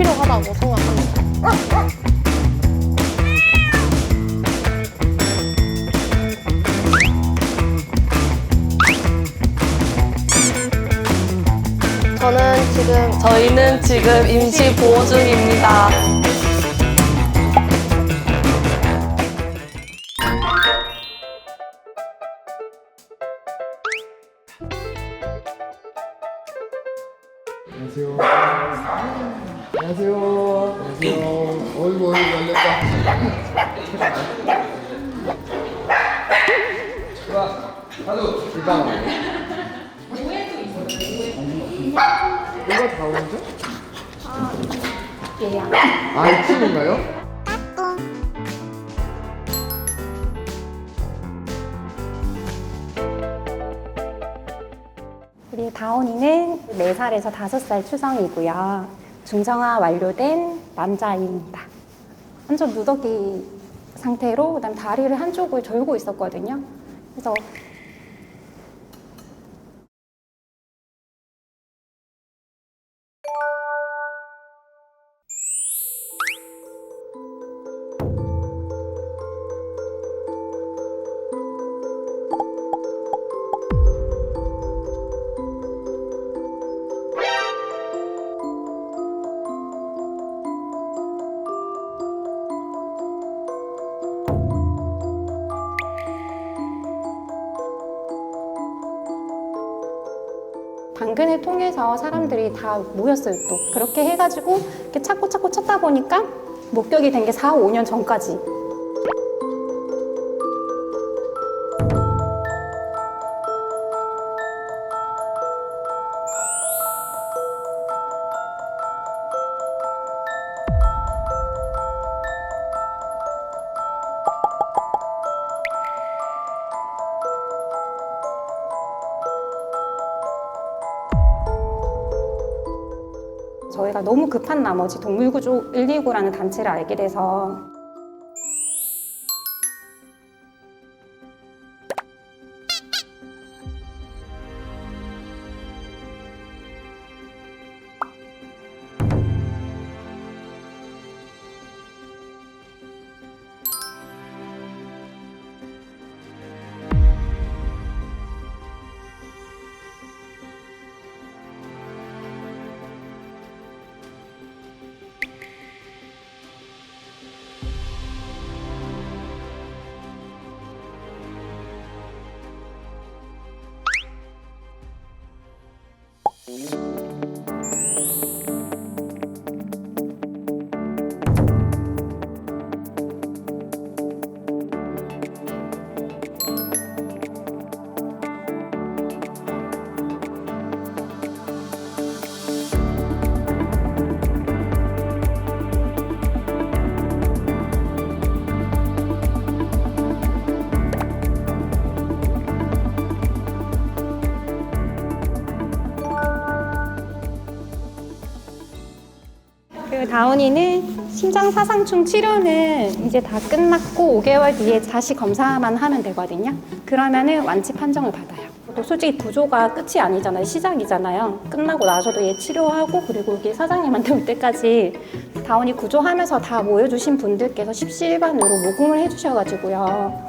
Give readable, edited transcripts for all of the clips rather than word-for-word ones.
필요하다고 생각합니다. 저희는 지금 임시 보호 중입니다. 안녕하세요. 안녕하세요. 안녕하세요. 어이구, 열렸다. 좋아. 하루. 일방. 뭐가 다 오는데? 얘야. 아, 이 친구인가요? 우리 다온이는 4살에서 5살 추정이고요. 중성화 완료된 남자아이입니다. 완전 누더기 상태로 그다음 다리를 한쪽을 절고 있었거든요. 그래서 당근을 통해서 사람들이 다 모였어요. 또 그렇게 해가지고 이렇게 찾고 찾다 보니까 목격이 된 게 4, 5년 전까지. 저희가 너무 급한 나머지 동물구조 129라는 단체를 알게 돼서 그 다온이는 심장사상충 치료는 이제 다 끝났고 5개월 뒤에 다시 검사만 하면 되거든요. 그러면은 완치 판정을 받아요. 또 솔직히 구조가 끝이 아니잖아요. 시작이잖아요. 끝나고 나서도 얘 치료하고 그리고 여기 사장님한테 올 때까지 다온이 구조하면서 다 모여주신 분들께서 십시일반으로 모금을 해주셔가지고요.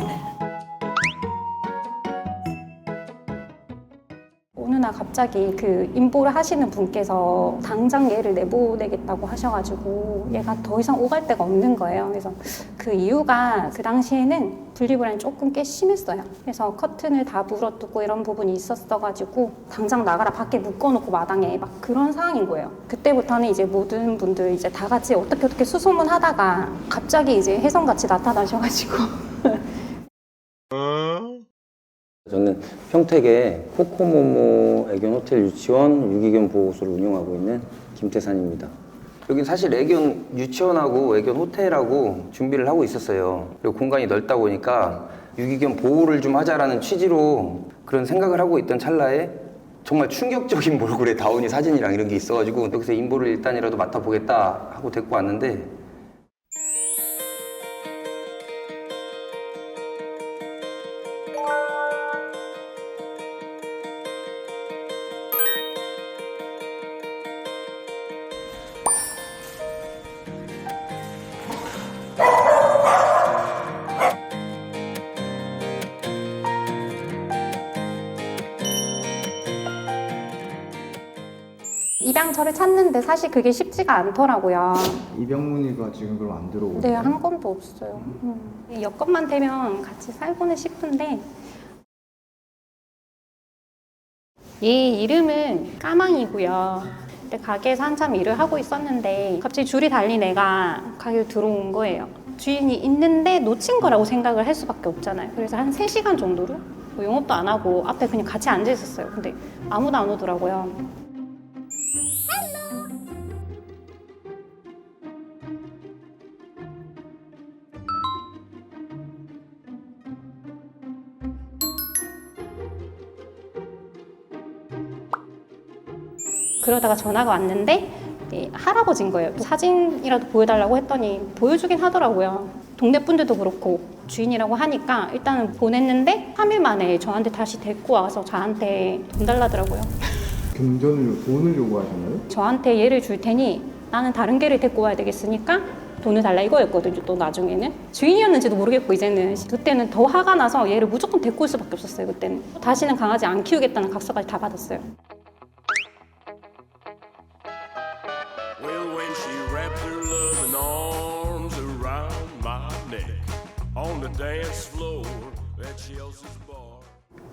어느 날 갑자기 그 인보를 하시는 분께서 당장 얘를 내보내겠다고 하셔가지고 얘가 더 이상 오갈 데가 없는 거예요. 그래서 그 이유가 그 당시에는 분리불안이 조금 꽤 심했어요. 그래서 커튼을 다 물어뜯고 이런 부분이 있었어가지고 당장 나가라 밖에 묶어놓고 마당에 막 그런 상황인 거예요. 그때부터는 이제 모든 분들 이제 다 같이 어떻게 수소문 하다가 갑자기 이제 혜성같이 나타나셔가지고 저는 평택의 코코모모 애견 호텔 유치원 유기견 보호소를 운영하고 있는 김태산입니다. 여긴 사실 애견 유치원하고 애견 호텔하고 준비를 하고 있었어요. 그리고 공간이 넓다 보니까 유기견 보호를 좀 하자라는 취지로 그런 생각을 하고 있던 찰나에 정말 충격적인 몰골에 다온이 사진이랑 이런 게 있어가지고 여기서 인보를 일단이라도 맡아보겠다 하고 데리고 왔는데 입양처를 찾는데 사실 그게 쉽지가 않더라고요. 입양 문의가 지금 그럼 안 들어오고. 네, 한 건도 없어요. 여건만 되면 같이 살고는 싶은데 얘 이름은 까망이고요. 근데 가게에서 한참 일을 하고 있었는데 갑자기 줄이 달린 애가 가게에 들어온 거예요. 주인이 있는데 놓친 거라고 생각을 할 수밖에 없잖아요. 그래서 한 3시간 정도를 뭐 영업도 안 하고 앞에 그냥 같이 앉아 있었어요. 근데 아무도 안 오더라고요. 그러다가 전화가 왔는데 할아버지인 거예요. 사진이라도 보여달라고 했더니 보여주긴 하더라고요. 동네 분들도 그렇고 주인이라고 하니까 일단은 보냈는데 3일 만에 저한테 다시 데리고 와서 저한테 돈 달라더라고요. 돈을 요구하셨나요? 저한테 얘를 줄 테니 나는 다른 개를 데리고 와야 되겠으니까 돈을 달라 이거였거든요. 또 나중에는 주인이었는지도 모르겠고 이제는 그때는 더 화가 나서 얘를 무조건 데리고 올 수밖에 없었어요. 그때는 다시는 강아지 안 키우겠다는 각서까지 다 받았어요. Well, when she wrapped her loving arms around my neck on the dance floor at Chelsea's bar.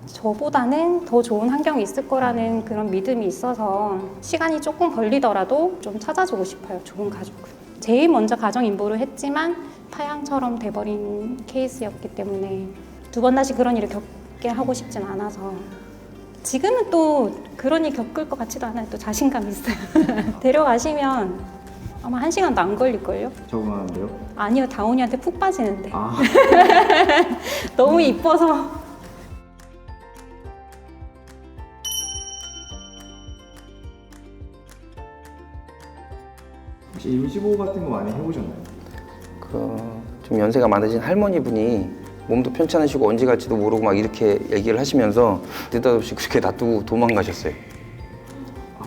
저보다는 더 좋은 환경이 있을 거라는 그런 믿음이 있어서 시간이 조금 걸리더라도 좀 찾아주고 싶어요. 좋은 가족을. 제일 먼저 가정 인보를 했지만 파양처럼 돼버린 케이스였기 때문에 두 번 다시 그런 일을 겪게 하고 싶진 않아서 지금은 또 그런 일 겪을 것 같지도 않아요. 또 자신감이 있어요. 데려가시면 아마 1시간도 안 걸릴걸요? 적응하는데요? 아니요, 다온이한테 푹 빠지는데. 아. 너무 이뻐서. 혹시 임시보호 같은 거 많이 해보셨나요? 좀 연세가 많으신 할머니분이 몸도 편찮으시고 언제 갈지도 모르고 막 이렇게 얘기를 하시면서 느닷없이 그렇게 놔두고 도망가셨어요.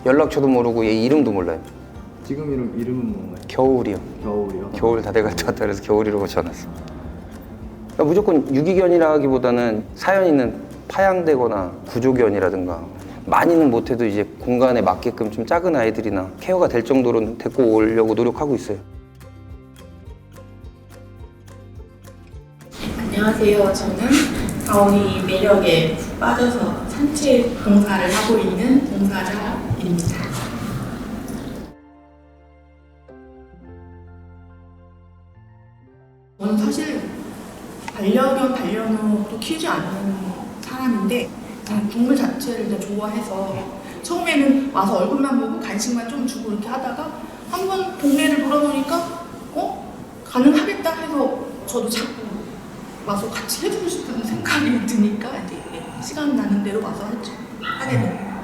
연락처도 모르고 얘 이름도 몰라요. 지금 이름은 뭔가요? 겨울이요. 겨울이요? 겨울 다 돼갈 것 같다 그래서 겨울이라고 고쳐놨어. 그러니까 무조건 유기견이라기보다는 사연 있는 파양되거나 구조견이라든가 많이는 못해도 이제 공간에 맞게끔 좀 작은 아이들이나 케어가 될 정도로 데리고 오려고 노력하고 있어요. 안녕하세요. 저는 다온이 매력에 푹 빠져서 산책 봉사를 하고 있는 봉사자입니다. 저는 사실 반려견, 반려묘도 키우지 않는 사람인데 동물 자체를 이제 좋아해서 처음에는 와서 얼굴만 보고 간식만 좀 주고 이렇게 하다가 한번 동네를 돌아보니까 가능하겠다 해서 저도 자꾸 와서 같이 해주고 싶은 생각이 드니까 이제 시간 나는 대로 와서 하게 되는 것 같아요.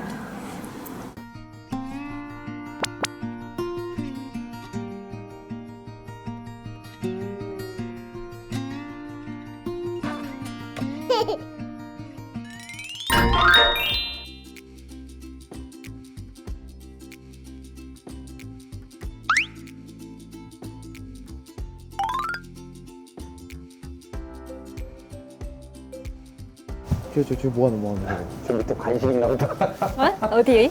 저 뭐하는 거야? 저 밑에 간식 있나 보다. 어? 어디?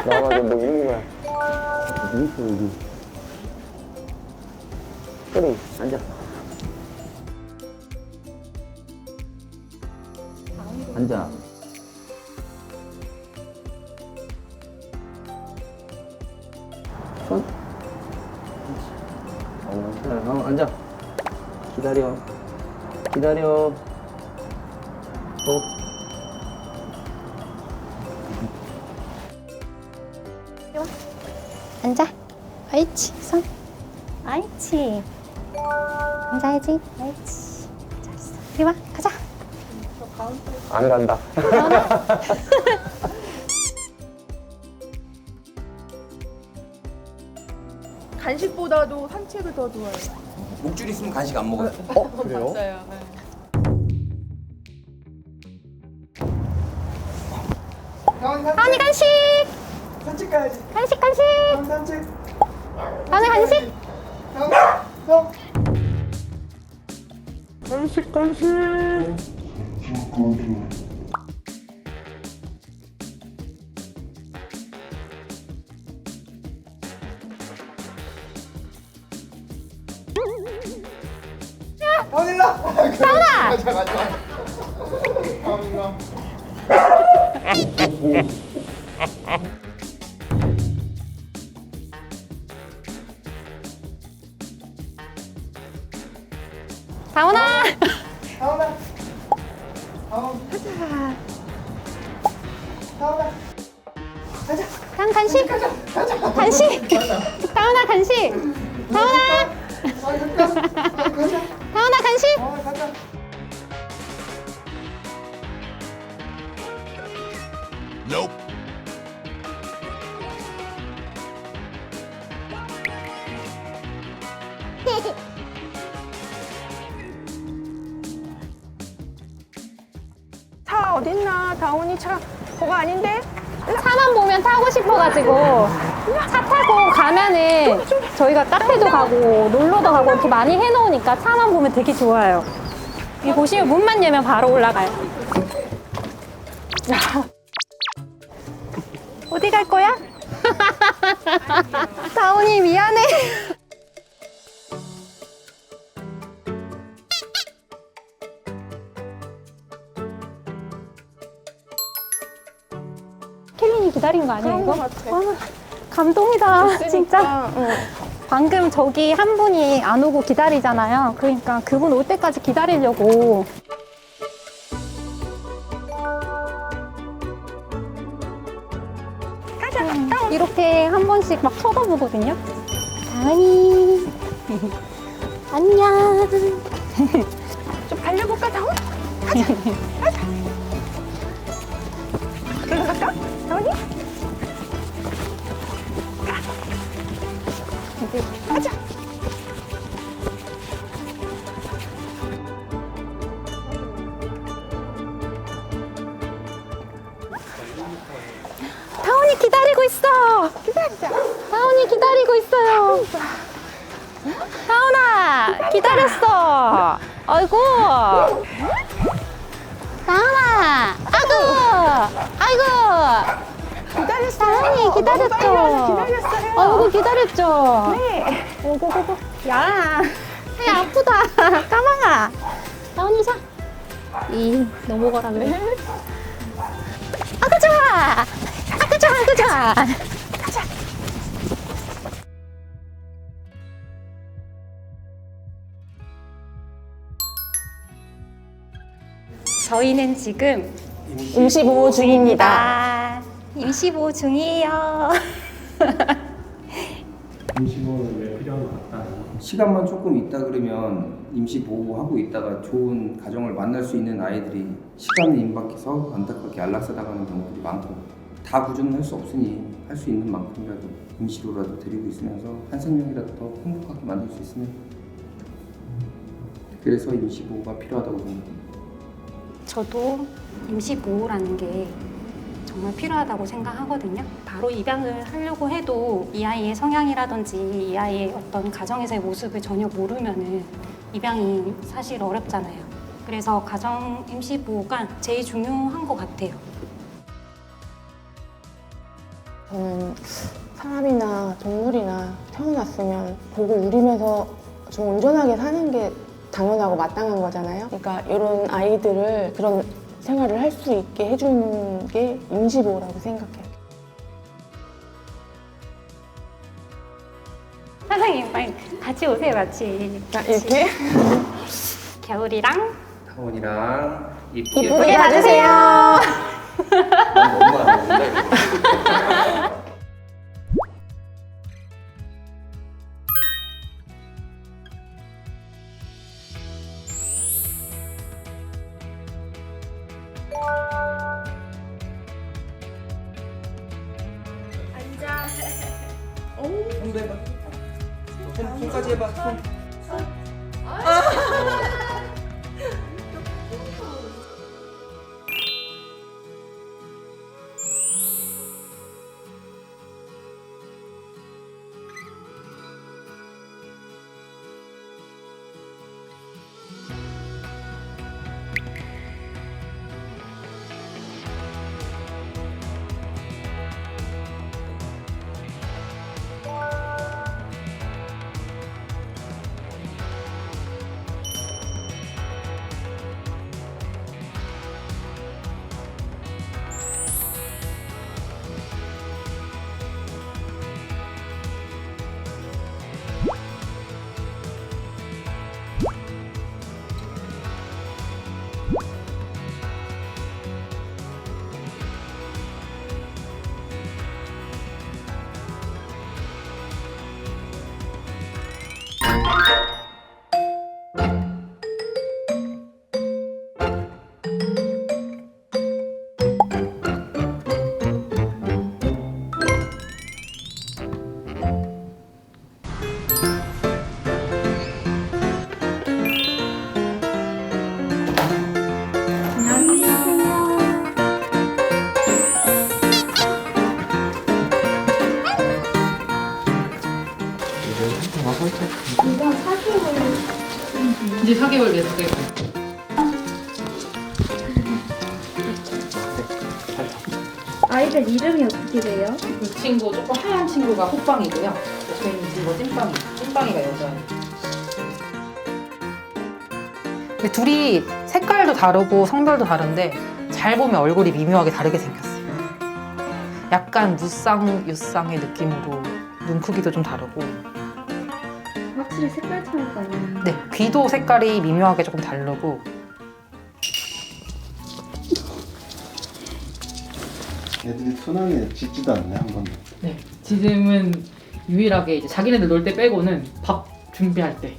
나와가지고 뭐 이런 거야. 어디 있어, 여기. 그래, 앉아. 앉아. 손. 앉아. 기다려. 기다려. 앉아. 아이치, 손. 아이치. 앉아야지. 아이치. 잘했어. 이리 와, 가자. 안 간다. 간식보다도 산책을 더 좋아해요. 목줄 있으면 간식 안 먹어요. 그래요? 맞아요. 다온이 간식. 산책 가야지. 간식, 간식. 산책. 다온이 간식. 다운일라. 다운아! 가자. 다운일라. 다운아! 다운아. 다운. 다운아. 가자. 간식! 간식! 다운아 간식! 다운아! 가자. 다운아 간식! 가자. Nope. 차 어딨나? 다운이 차. 그거 아닌데? 차만 보면 타고 싶어가지고 차 타고 가면은 저희가 카페도 가고 놀러도 가고 이렇게 많이 해놓으니까 차만 보면 되게 좋아요. 여기 보시면 문만 열면 바로 올라가요. 어디 갈 거야? 다운이 미안해. 켈린이 기다린 거 아니야 이거? 와, 감동이다 진짜. 방금 저기 한 분이 안 오고 기다리잖아요. 그러니까 그분 올 때까지 기다리려고. 이렇게 한 번씩 막 쳐다보거든요. 다은이 안녕. 좀 달려볼까, 다운? 올라갈까? 다운이? 가자. 다운이 기다리고 있어. 기다리자. 다운이 기다리고 있어요. 다운아 기다렸어. 아이고. 다운아. 아이고. 기다렸어요. 다운이 기다렸죠. 빨리 와서 기다렸어요. 아이고 기다렸죠. 네. 오고고고. 야 아프다. 까망아. 다운이 자. 이 넘어가라 그래. 아그 좋아. 아그 좋아. 아그 좋아. 저희는 지금 임시보호 중입니다. 임시보호 중이에요. 임시보호는 왜 필요한 것 같다? 시간만 조금 있다 그러면 임시 보호하고 있다가 좋은 가정을 만날 수 있는 아이들이 시간을 임박해서 안타깝게 안락사 당하는 경우들이 많고 다 구조는 할 수 없으니 할 수 있는 만큼이라도 임시로라도 데리고 있으면서 한 생명이라도 더 행복하게 만들 수 있으면 그래서 임시 보호가 필요하다고 생각합니다. 저도 임시보호라는 게 정말 필요하다고 생각하거든요. 바로 입양을 하려고 해도 이 아이의 성향이라든지 이 아이의 어떤 가정에서의 모습을 전혀 모르면은 입양이 사실 어렵잖아요. 그래서 가정 임시보호가 제일 중요한 것 같아요. 저는 사람이나 동물이나 태어났으면 보고 누리면서 좀 온전하게 사는 게 당연하고 마땅한 거잖아요. 그러니까 이런 아이들을 그런 생활을 할 수 있게 해주는 게 임시보호라고 생각해요. 사장님 빨리 같이 오세요, 같이. 이렇게? 겨울이랑 타원이랑 이쁘게 봐주세요. 너무 안 먹는다. 앉아. 손도 해봐. 손까지 해봐. 이제 4개월 됐어요. 아이들 이름이 어떻게 돼요? 이 친구 조금 하얀 친구가 호빵이고요. 옆에 있는 친구가 찐빵이. 찐빵이가 여자예요. 근데 둘이 색깔도 다르고 성별도 다른데 잘 보면 얼굴이 미묘하게 다르게 생겼어요. 약간 무쌍, 유쌍의 느낌으로 눈 크기도 좀 다르고. 확실히 색깔 차이가 있네. 네, 귀도 색깔이 미묘하게 조금 다르고. 애들이 순하게 짖지도 않네 한 번도. 네, 지금은 유일하게 이제 자기네들 놀 때 빼고는 밥 준비할 때.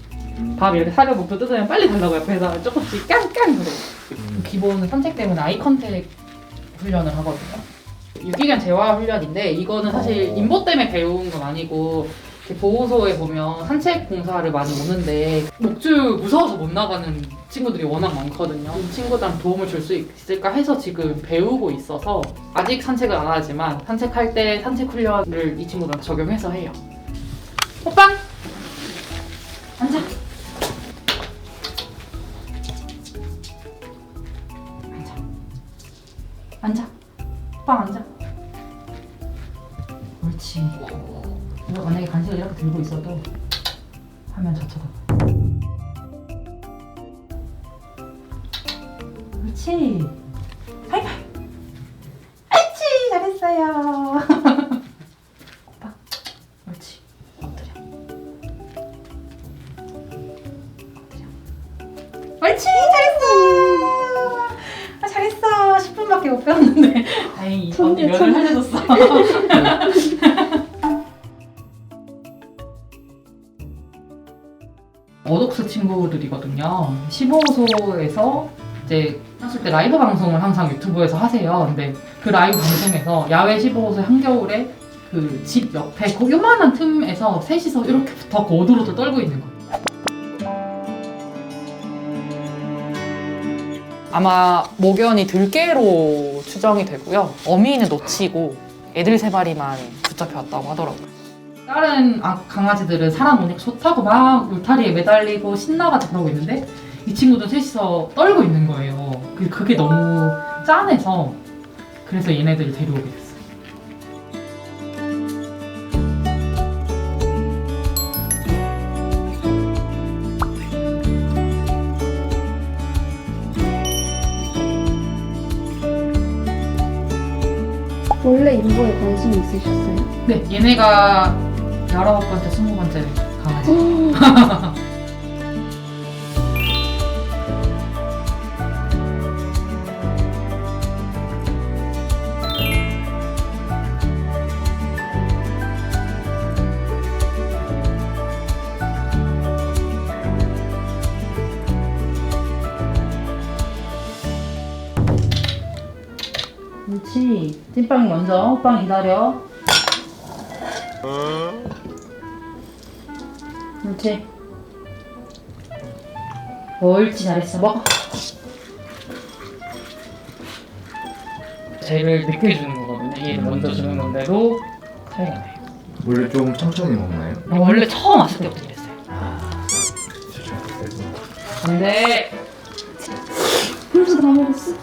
밥 이렇게 사료 목표 뜯으면 빨리 달라고 옆에서 조금씩 깡깡 그래요. 기본 산책 때문에 아이 컨택 훈련을 하거든요. 유기견 재활 훈련인데 이거는 사실 인보 때문에 배운 건 아니고 이렇게 보호소에 보면 산책 공사를 많이 오는데 목줄 무서워서 못 나가는 친구들이 워낙 많거든요. 이 친구들한테 도움을 줄 수 있을까 해서 지금 배우고 있어서 아직 산책을 안 하지만 산책할 때 산책 훈련을 이 친구들한테 적용해서 해요. 호빵! 앉아! 앉아. 호빵 앉아. 옳지. 이거 만약에 간식을 이렇게 들고 있어도 화면 저쳐다. 옳지. 하이파이. 옳지. 잘했어요. 호빵. 옳지. 엎드려. 엎드려. 옳지. 잘했어. 아, 잘했어. 10분밖에 못 배웠는데. 다행히 언니 면을 살려줬어. 어독스 친구들이거든요. 15호소에서 이제 하실 때 라이브 방송을 항상 유튜브에서 하세요. 근데 그 라이브 방송에서 야외 15호소 한겨울에 그 집 옆에 그 요만한 틈에서 셋이서 이렇게 붙어서 오들오들 떨고 있는 거예요. 아마 목연이 들개로 추정이 되고요. 어미는 놓치고 애들 3마리만 붙잡혀 왔다고 하더라고요. 다른 강아지들은 사람 오니까 좋다고 막 울타리에 매달리고 신나가지고 그러고 있는데 이 친구도 셋이서 떨고 있는 거예요. 그게 너무 짠해서 그래서 얘네들을 데려오게 됐어요. 원래 인보에 관심이 있으셨어요? 네, 얘네가 19번째, 20번째 강아지. 그렇지. 찐빵이 먼저. 호빵 기다려. 그렇지. 옳지. 잘했어. 먹어. 쟤를 늦게 주는 거거든요. 얘를 먼저 주는 건데도 차이가 나요. 원래 좀 천천히 먹나요? 원래 처음 왔을 때부터 이랬어요. 근데 벌써 다 먹었어?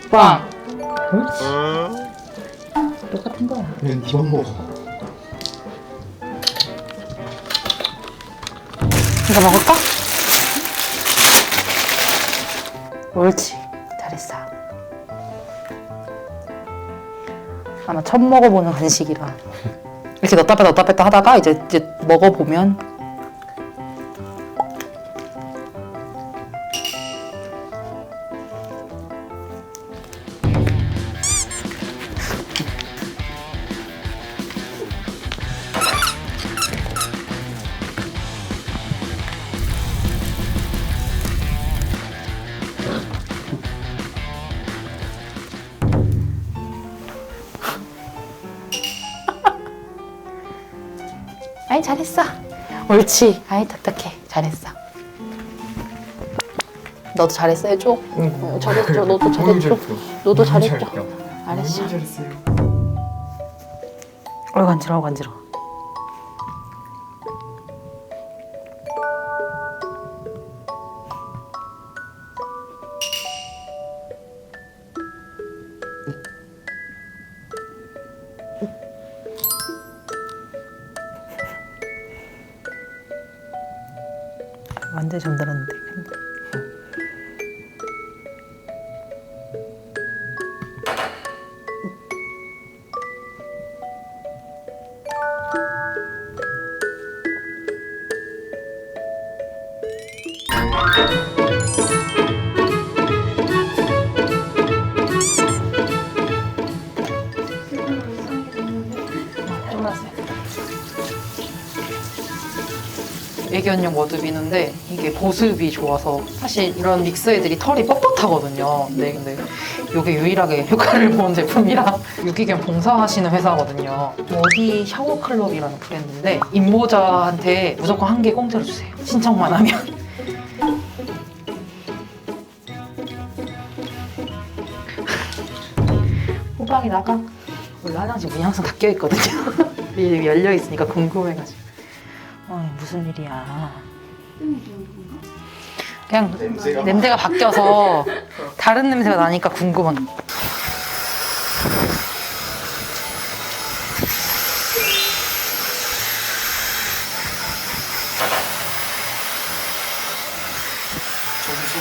빵. 옳지. 똑같은 거야. 그냥 니만 먹어. 이거 먹을까? 옳지. 잘했어. 아마 처음 먹어보는 간식이라 이렇게 넣었다 뺐다 하다가 이제 먹어보면 아이 잘했어. 옳지. 아이 똑똑해. 잘했어. 너도 잘했어 해줘. 응. 잘했죠. 너도 잘했죠. 너도 잘했죠. 알았어. 잘했어요. 간지러워 간지러워. 완전 잠들었는데. 애견용 워드비누인데 이게 보습이 좋아서 사실 이런 믹스 애들이 털이 뻣뻣하거든요. 근데 이게 유일하게 효과를 본 제품이라 유기견 봉사하시는 회사거든요. 워디 샤워 클럽이라는 브랜드인데 임보자한테 무조건 한 개 공짜로 주세요. 신청만 하면. 호박이 나가. 원래 화장실 문이 항상 닫혀 있거든요. 이제 열려 있으니까 궁금해가지고. 무슨 일이야. 그냥 냄새가 바뀌어서 다른 냄새가 나니까 궁금한.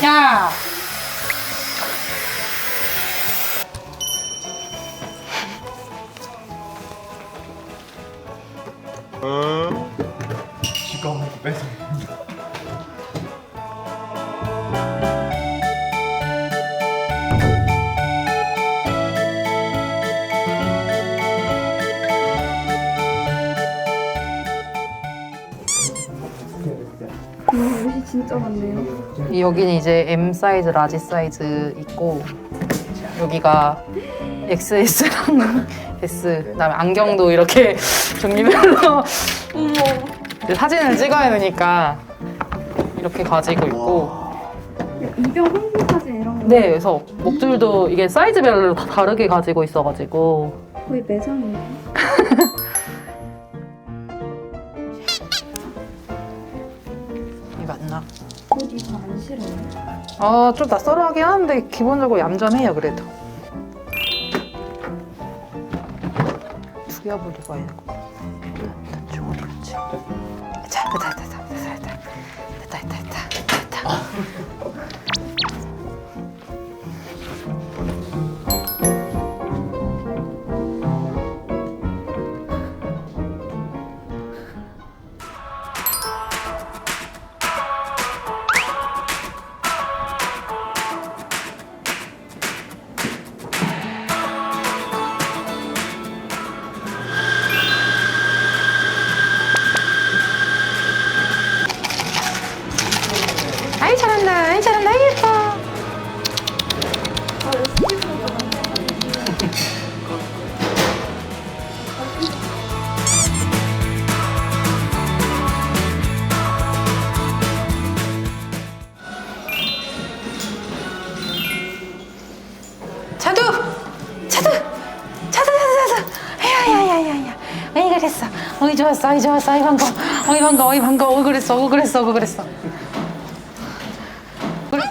야! 쥐가 먹고 뺏어. 옷이 진짜 많네요. 여기는 이제 M 사이즈, 라지 사이즈 있고 여기가 XS랑 S, 그다음에 안경도 이렇게 종류별로 사진을 찍어야 되니까 이렇게 가지고 있고. 이병 홍보 사진 이런 거. 네, 그래서 목줄도 이게 사이즈별로 다 다르게 가지고 있어가지고. 거의 매장이에요. 이 맞나? 옷이 다 안 싫어요. 좀 낯설어하긴 하는데 기본적으로 얌전해요, 그래도. 투엽을 입어야 되고. 좀 어디 갔지? 자, 됐다. 아이 잘한다, 아이 예뻐. 자두. 야야야야야. 어이 그랬어. 어이 좋았어. 어이 반가워. 그랬어. 그래.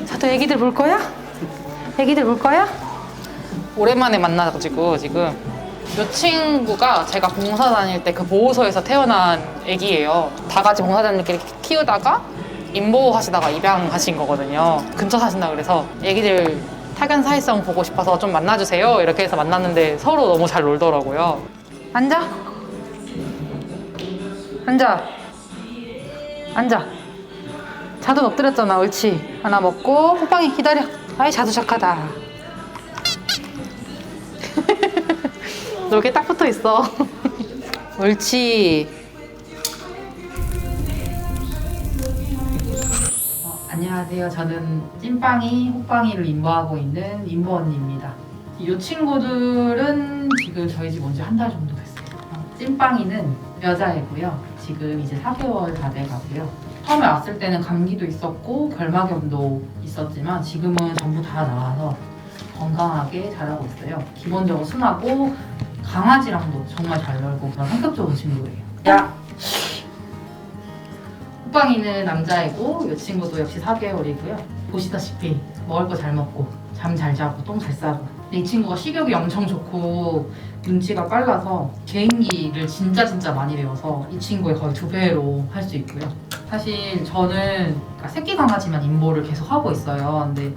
자두 애기들 볼 거야? 오랜만에 만나가지고 지금 이 친구가 제가 봉사 다닐 때 그 보호소에서 태어난 애기예요. 다 같이 봉사자님들끼리 키우다가 임보 하시다가 입양하신 거거든요. 근처 사신다 그래서 애기들 타견 사회성 보고 싶어서 좀 만나주세요 이렇게 해서 만났는데 서로 너무 잘 놀더라고요. 앉아. 자두 엎드렸잖아. 옳지. 하나 먹고 호빵이 기다려. 아이 자두 착하다. 너 이렇게 딱 붙어 있어. 옳지. 안녕하세요. 저는 찐빵이, 호빵이를 임보하고 있는 임보 언니입니다. 이 친구들은 지금 저희 집 온 지 한 달 정도 됐어요. 찐빵이는 여자애고요. 지금 이제 4개월 다 돼가고요. 처음에 왔을 때는 감기도 있었고 결막염도 있었지만 지금은 전부 다 나와서 건강하게 자라고 있어요. 기본적으로 순하고 강아지랑도 정말 잘 놀고 그런 성격 좋은 친구예요. 야! 호빵이는 남자애고 이 친구도 역시 4개월이고요. 보시다시피 먹을 거 잘 먹고 잠 잘 자고 똥 잘 싸고. 이 친구가 식욕이 엄청 좋고 눈치가 빨라서 개인기를 진짜 많이 배워서 이 친구의 거의 2배로 할 수 있고요. 사실 저는 새끼 강아지만 임보를 계속 하고 있어요. 근데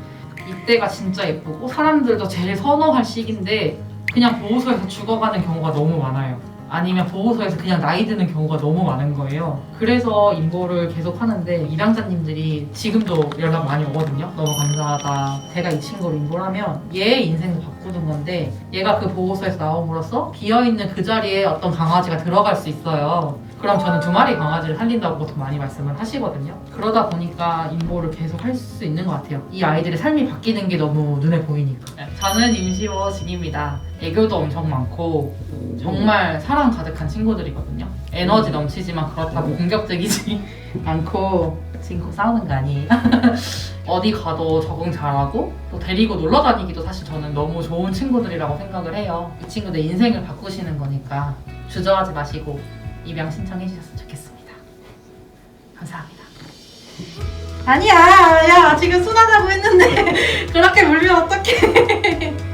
이때가 진짜 예쁘고 사람들도 제일 선호할 시기인데 그냥 보호소에서 죽어가는 경우가 너무 많아요. 아니면 보호소에서 그냥 나이 드는 경우가 너무 많은 거예요. 그래서 임보를 계속 하는데 입양자님들이 지금도 연락 많이 오거든요. 너무 감사하다. 제가 이 친구를 임보를 하면 얘의 인생도 바꾸는 건데 얘가 그 보호소에서 나옴으로써 비어있는 그 자리에 어떤 강아지가 들어갈 수 있어요. 그럼 저는 2마리 강아지를 살린다고 보통 많이 말씀을 하시거든요. 그러다 보니까 임보를 계속 할 수 있는 것 같아요. 이 아이들의 삶이 바뀌는 게 너무 눈에 보이니까. 저는 임시보 진입니다. 애교도 엄청 많고 정말 사랑 가득한 친구들이거든요. 에너지 넘치지만 그렇다고 공격적이지 않고 지금 싸우는 거 아니에요. 어디 가도 적응 잘하고 또 데리고 놀러 다니기도 사실 저는 너무 좋은 친구들이라고 생각을 해요. 이 친구들 인생을 바꾸시는 거니까 주저하지 마시고 입양 신청해 주셨으면 좋겠습니다. 감사합니다. 아니야, 야 지금 순하다고 했는데 그렇게 물면 어떡해.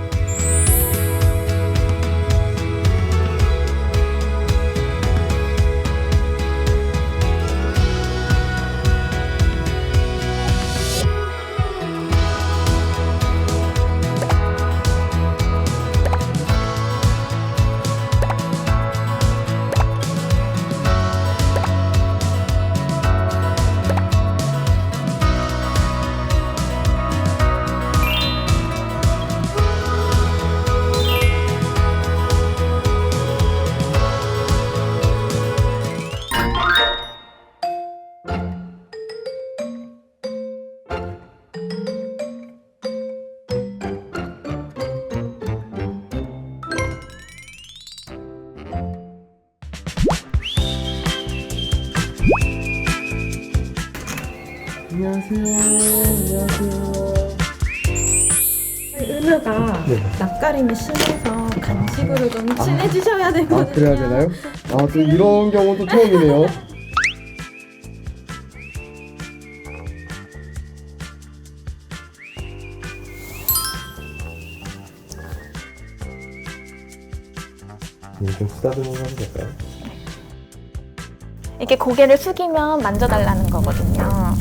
은우가 낯가림이 심해서 간식으로 좀 친해지셔야 되거든요. 아, 그래야 되나요? 아, 또 이런 경우도 처음이네요. 좀 쓰다듬어 하면 될까요? 이렇게 고개를 숙이면 만져달라는 거거든요.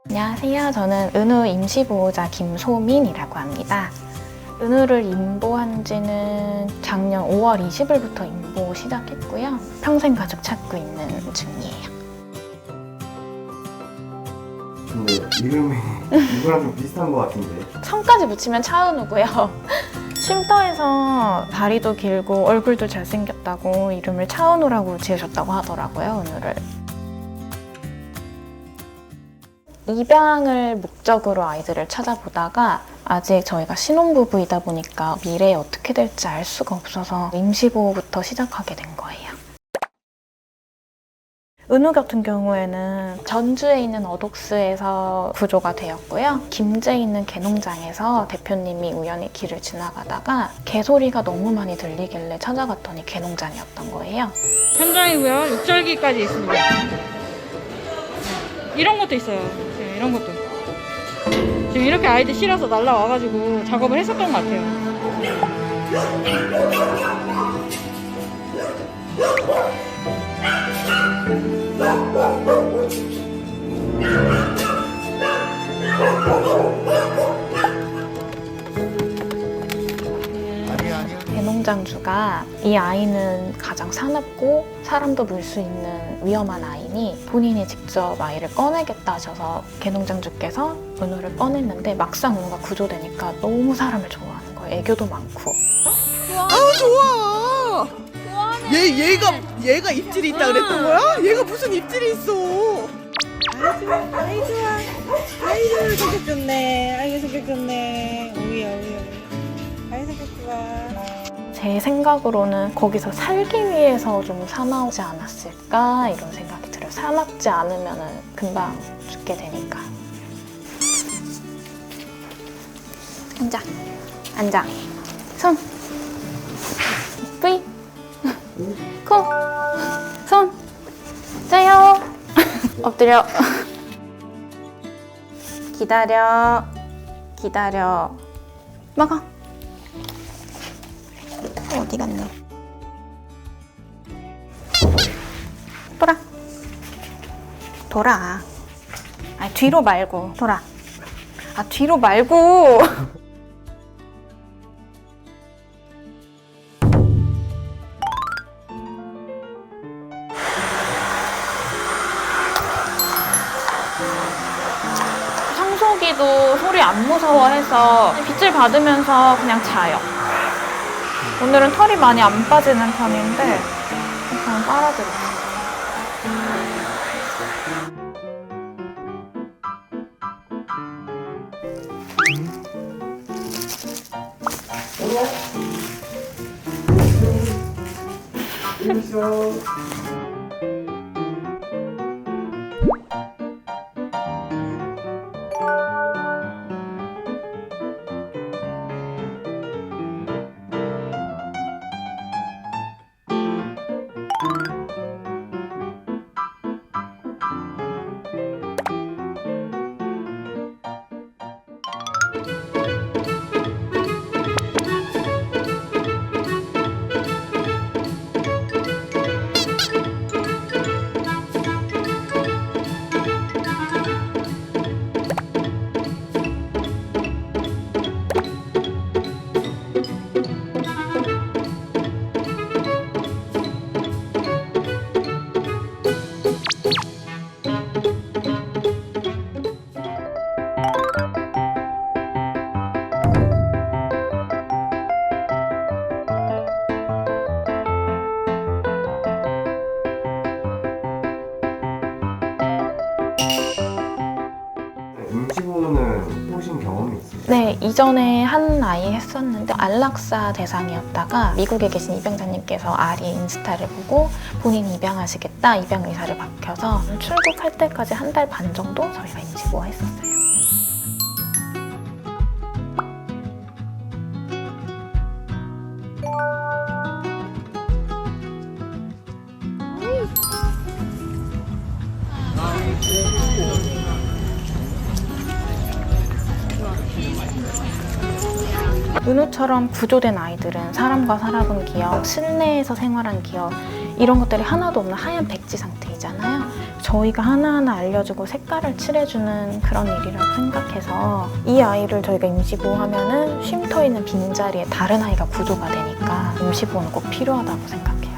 안녕하세요. 저는 은우 임시보호자 김소민이라고 합니다. 은우를 임보한 지는 작년 5월 20일부터 임보 시작했고요. 평생 가족 찾고 있는 중이에요. 근데 이름이 이거랑 좀 비슷한 것 같은데. 성까지 붙이면 차은우고요. 쉼터에서 다리도 길고 얼굴도 잘생겼다고 이름을 차은우라고 지으셨다고 하더라고요, 은우를. 입양을 목적으로 아이들을 찾아보다가 아직 저희가 신혼부부이다 보니까 미래에 어떻게 될지 알 수가 없어서 임시보호부터 시작하게 된 거예요. 은우 같은 경우에는 전주에 있는 어독스에서 구조가 되었고요. 김제에 있는 개농장에서 대표님이 우연히 길을 지나가다가 개소리가 너무 많이 들리길래 찾아갔더니 개농장이었던 거예요. 현장이고요. 육절기까지 있습니다. 이런 것도 있어요. 이런 것도. 지금 이렇게 아이들 실어서 날라와가지고 작업을 했었던 것 같아요. 개농장주가 이 아이는 가장 사납고 사람도 물 수 있는 위험한 아이니 본인이 직접 아이를 꺼내겠다 하셔서 개농장주께서 은우를 꺼냈는데 막상 은우가 구조되니까 너무 사람을 좋아하는 거예요. 애교도 많고. 아우 좋아. 얘가 입질이 있다 그랬던 거야? 얘가 무슨 입질이 있어? 아이 좋아. 아이 성격 좋네. 아이 성격 좋네. 오야. 아이 성격 좋아. 제 생각으로는 거기서 살기 위해서 좀 사나우지 않았을까 이런 생각이 들어요. 사납지 않으면 금방 죽게 되니까. 앉아. 앉아. 손. V. 코. 손. 자요. 엎드려. 기다려. 기다려. 먹어. 어디 갔네. 돌아. 돌아. 아, 뒤로 말고. 돌아. 아, 뒤로 말고. 청소기도 소리 안 무서워해서 빗질 받으면서 그냥 자요. 오늘은 털이 많이 안 빠지는 편인데 그냥 빨아들여요. 임시보호는 해보신 경험이 있으세요? 네, 이전에 한 아이 했었는데 안락사 대상이었다가 미국에 계신 입양자님께서 아리 인스타를 보고 본인이 입양하시겠다 입양 의사를 밝혀서 출국할 때까지 한 달 반 정도 저희가 임시보호 했었어요. 은우처럼 구조된 아이들은 사람과 살아본 기억, 실내에서 생활한 기억 이런 것들이 하나도 없는 하얀 백지 상태이잖아요. 저희가 하나하나 알려주고 색깔을 칠해주는 그런 일이라고 생각해서 이 아이를 저희가 임시보호하면은 쉼터 있는 빈자리에 다른 아이가 구조가 되니까 임시보호는 꼭 필요하다고 생각해요.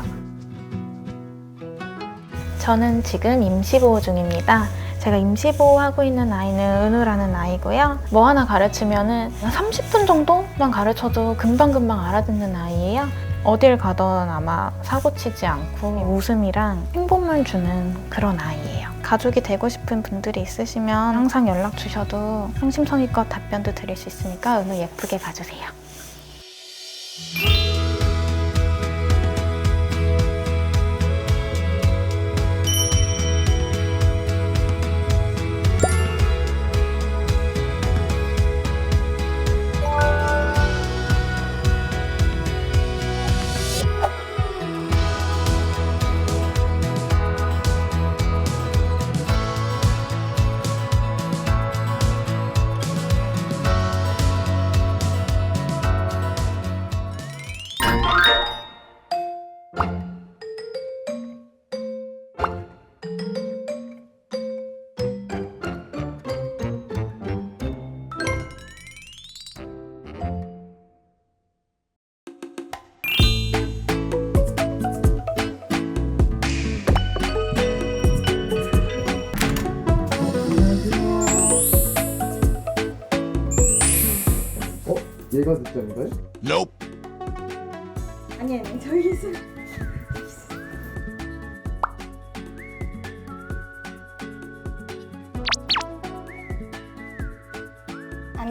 저는 지금 임시보호 중입니다. 제가 임시보호하고 있는 아이는 은우라는 아이고요. 뭐 하나 가르치면은 30분 정도만 가르쳐도 금방금방 알아듣는 아이예요. 어딜 가던 아마 사고치지 않고 웃음이랑 행복만 주는 그런 아이예요. 가족이 되고 싶은 분들이 있으시면 항상 연락 주셔도 성심성의껏 답변도 드릴 수 있으니까 은우 예쁘게 봐주세요. 얘가 득점인가요? Nope. 아니 저기 있어.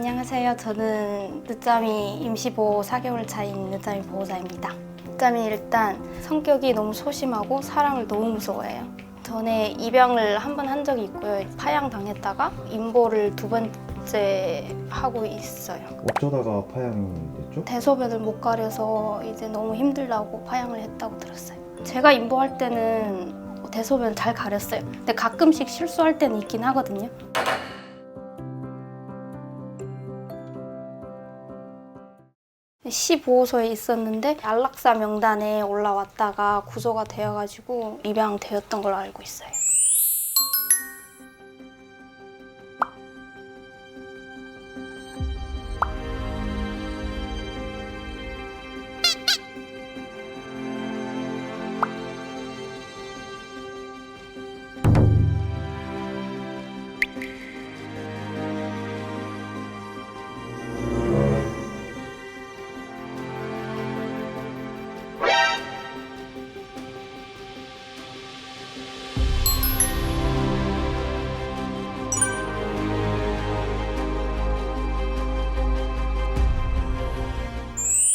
안녕하세요. 저는 늦잠이 임시보호 4개월 차인 늦잠이 보호자입니다. 늦잠이 일단 성격이 너무 소심하고 사람을 너무 무서워해요. 전에 입양을 한 번 한 적이 있고요. 파양 당했다가 임보를 2번째 하고 있어요. 어쩌다가 파양이 됐죠? 대소변을 못 가려서 이제 너무 힘들다고 파양을 했다고 들었어요. 제가 임보할 때는 대소변을 잘 가렸어요. 근데 가끔씩 실수할 때는 있긴 하거든요. 시보호소에 있었는데 안락사 명단에 올라왔다가 구조가 되어가지고 입양되었던 걸로 알고 있어요.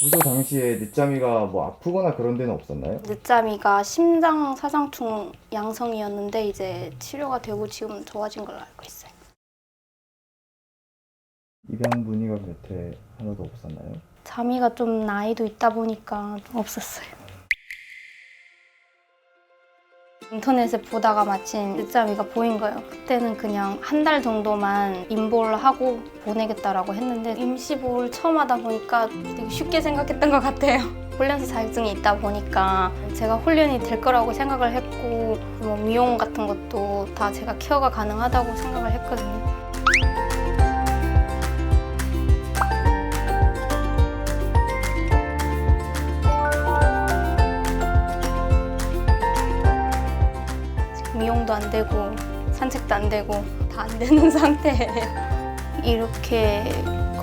구조 당시에 늦잠이가 뭐 아프거나 그런 데는 없었나요? 늦잠이가 심장 사상충 양성이었는데 이제 치료가 되고 지금 좋아진 걸로 알고 있어요. 입양 문의가 곁에 하나도 없었나요? 잠이가 좀 나이도 있다 보니까 좀 없었어요. 인터넷에 보다가 마침 늦잠이가 보인 거예요. 그때는 그냥 한 달 정도만 임보를 하고 보내겠다라고 했는데 임시보호를 처음 하다 보니까 되게 쉽게 생각했던 것 같아요. 훈련소 자격증이 있다 보니까 제가 훈련이 될 거라고 생각을 했고 뭐 미용 같은 것도 다 제가 케어가 가능하다고 생각을 했거든요. 미용도 안 되고 산책도 안 되고 다 안 되는 상태예요. 이렇게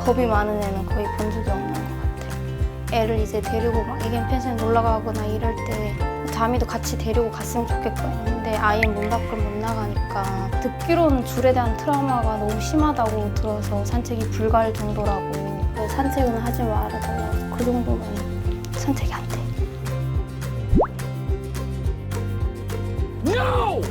겁이 많은 애는 거의 본 적이 없는 것 같아요. 애를 이제 데리고 막 애견 펜션 놀러 가거나 이럴 때 자미도 같이 데리고 갔으면 좋겠거든요. 근데 아예 문 밖을 못 나가니까 듣기로는 줄에 대한 트라우마가 너무 심하다고 들어서 산책이 불가할 정도라고 산책은 하지 말아달라고 그 정도면 산책이 안 돼. No!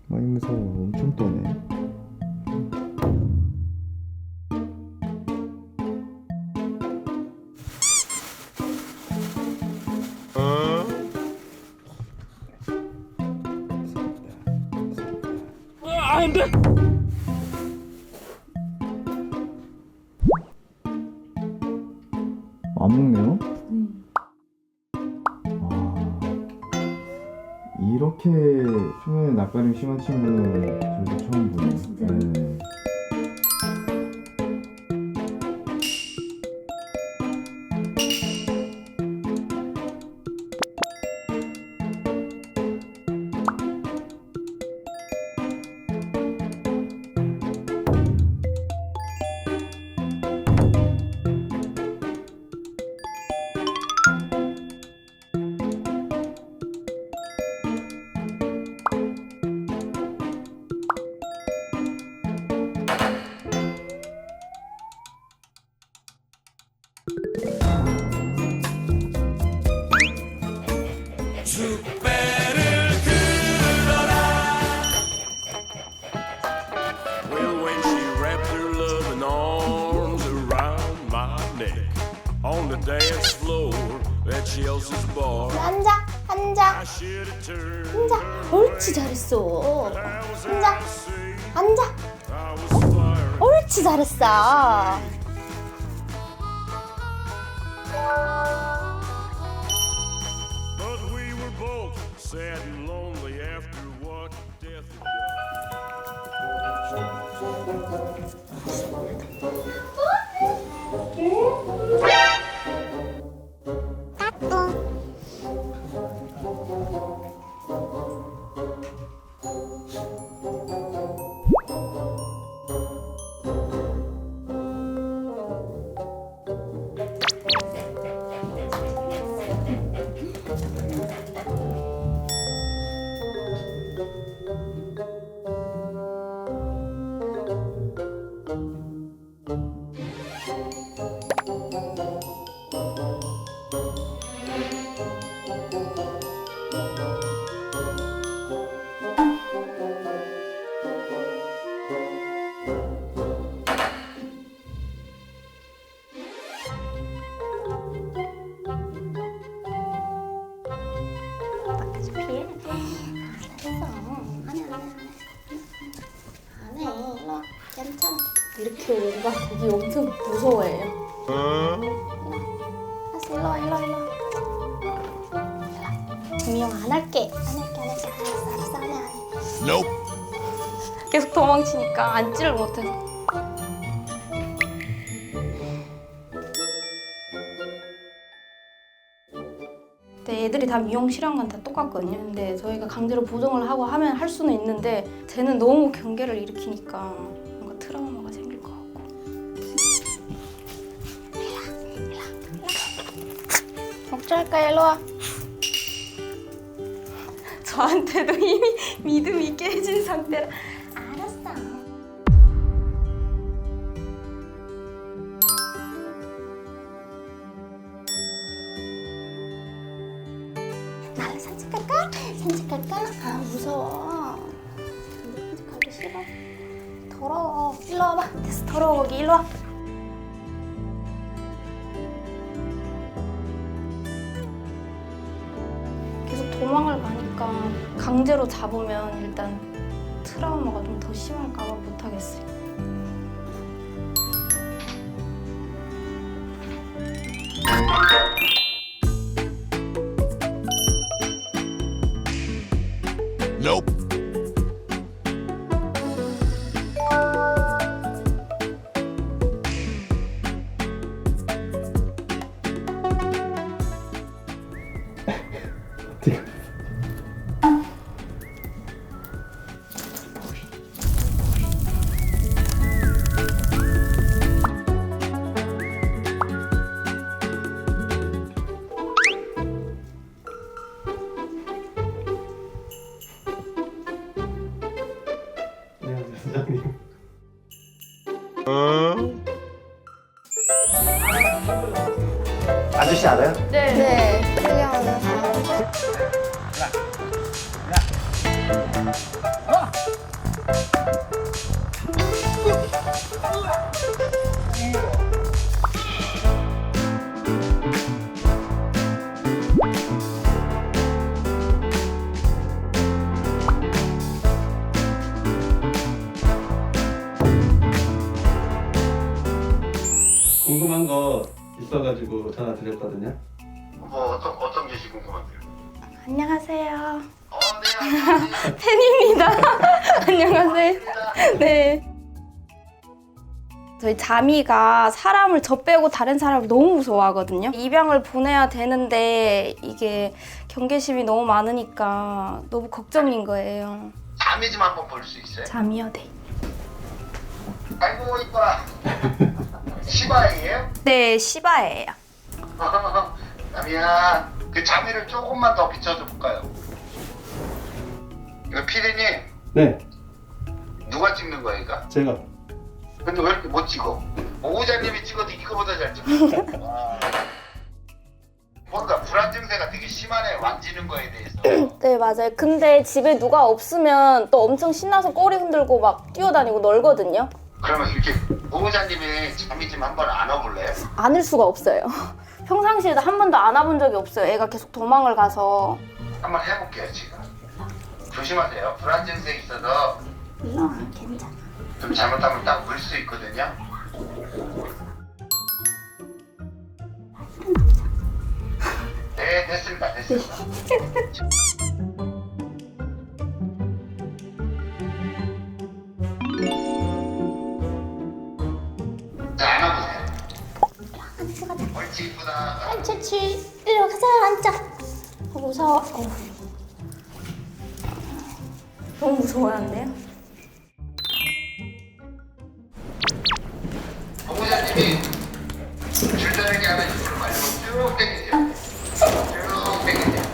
많이 무서워. 엄청 떠네. 안 돼! 안 먹네요? 이렇게 표면에 낯가림 심한 친구는 저도 처음 보네요. 네. Well, when she wrapped her loving arms around my neck on the dance floor at Chelsea's bar, 앉아, 앉아, I should have turned. 앉아. 옳지 잘했어. 앉아, 앉아. I was firing. 옳지 잘했어. But we were both sad and lonely after what death had done. 나까지 피해. 됐어. 안 해. 일로 와. 괜찮아. 이렇게 오니까 되게 엄청 무서워해요. 알았어, 일로 와. 미용 안 할게. 알았어, 안 해. 계속 도망치니까 앉지를 못해서. 근데 애들이 다 미용 싫어하는 건 다 똑같거든요. 근데 저희가 강제로 보정을 하고 하면 할 수는 있는데 쟤는 너무 경계를 일으키니까 뭔가 트라우마가 생길 것 같고. 걱정할까? 일로 와. 저한테도 이미 믿음이 깨진 상태라. 알았어. 나랑 산책 갈까? 아 무서워. 산책 가기 싫어. 더러워. 일로 와봐. 됐어, 더러워. 거기 일로 와. 계속 도망을 가니까 강제로 잡으면 일단 트라우마가 좀 더 심할까 봐 못하겠어요. 아저씨 알아요? 네. 클리어하는 사람. 궁금한 거 있어가지고 전화 드렸거든요. 어떤 게 궁금한데요? 안녕하세요. 팬입니다. 안녕하세요. 네. 저희 자미가 사람을 저 빼고 다른 사람을 너무 무서워하거든요. 입양을 보내야 되는데 이게 경계심이 너무 많으니까 너무 걱정인 거예요. 자미 좀 한번 볼 수 있어요? 자미요, 네. 아이고 이뻐라. 시바예요? 네, 시바예요. 자미야, 그 자미를 조금만 더 비춰줘 볼까요? 이거 피디님 네, 누가 찍는 거야 이거? 제가. 근데 왜 이렇게 못 찍어? 오우자님이 찍어도 이거보다 잘 찍어. 뭔가 불안 증세가 되게 심하네, 만지는 거에 대해서. 네, 맞아요. 근데 집에 누가 없으면 또 엄청 신나서 꼬리 흔들고 막 뛰어다니고 놀거든요. 그러면 이렇게 오우자님이 자미 좀 한번 안아볼래요? 안을 수가 없어요. 평상시에도 한 번도 안아본 적이 없어요. 애가 계속 도망을 가서. 한번 해볼게요 지금. 조심하세요. 불안 증세 있어서 괜찮아. 좀 잘못하면 딱 물 수 있거든요. 네, 됐습니다. 자, 안아보세요. 옳지, 이쁘다. 옳지. 일로 가자. 앉자. 무서워. 너무 무서워하는데요? 보호자님이 줄다리기 하면 이걸로 말고 쭉 당기세요. 쭉 당기세요.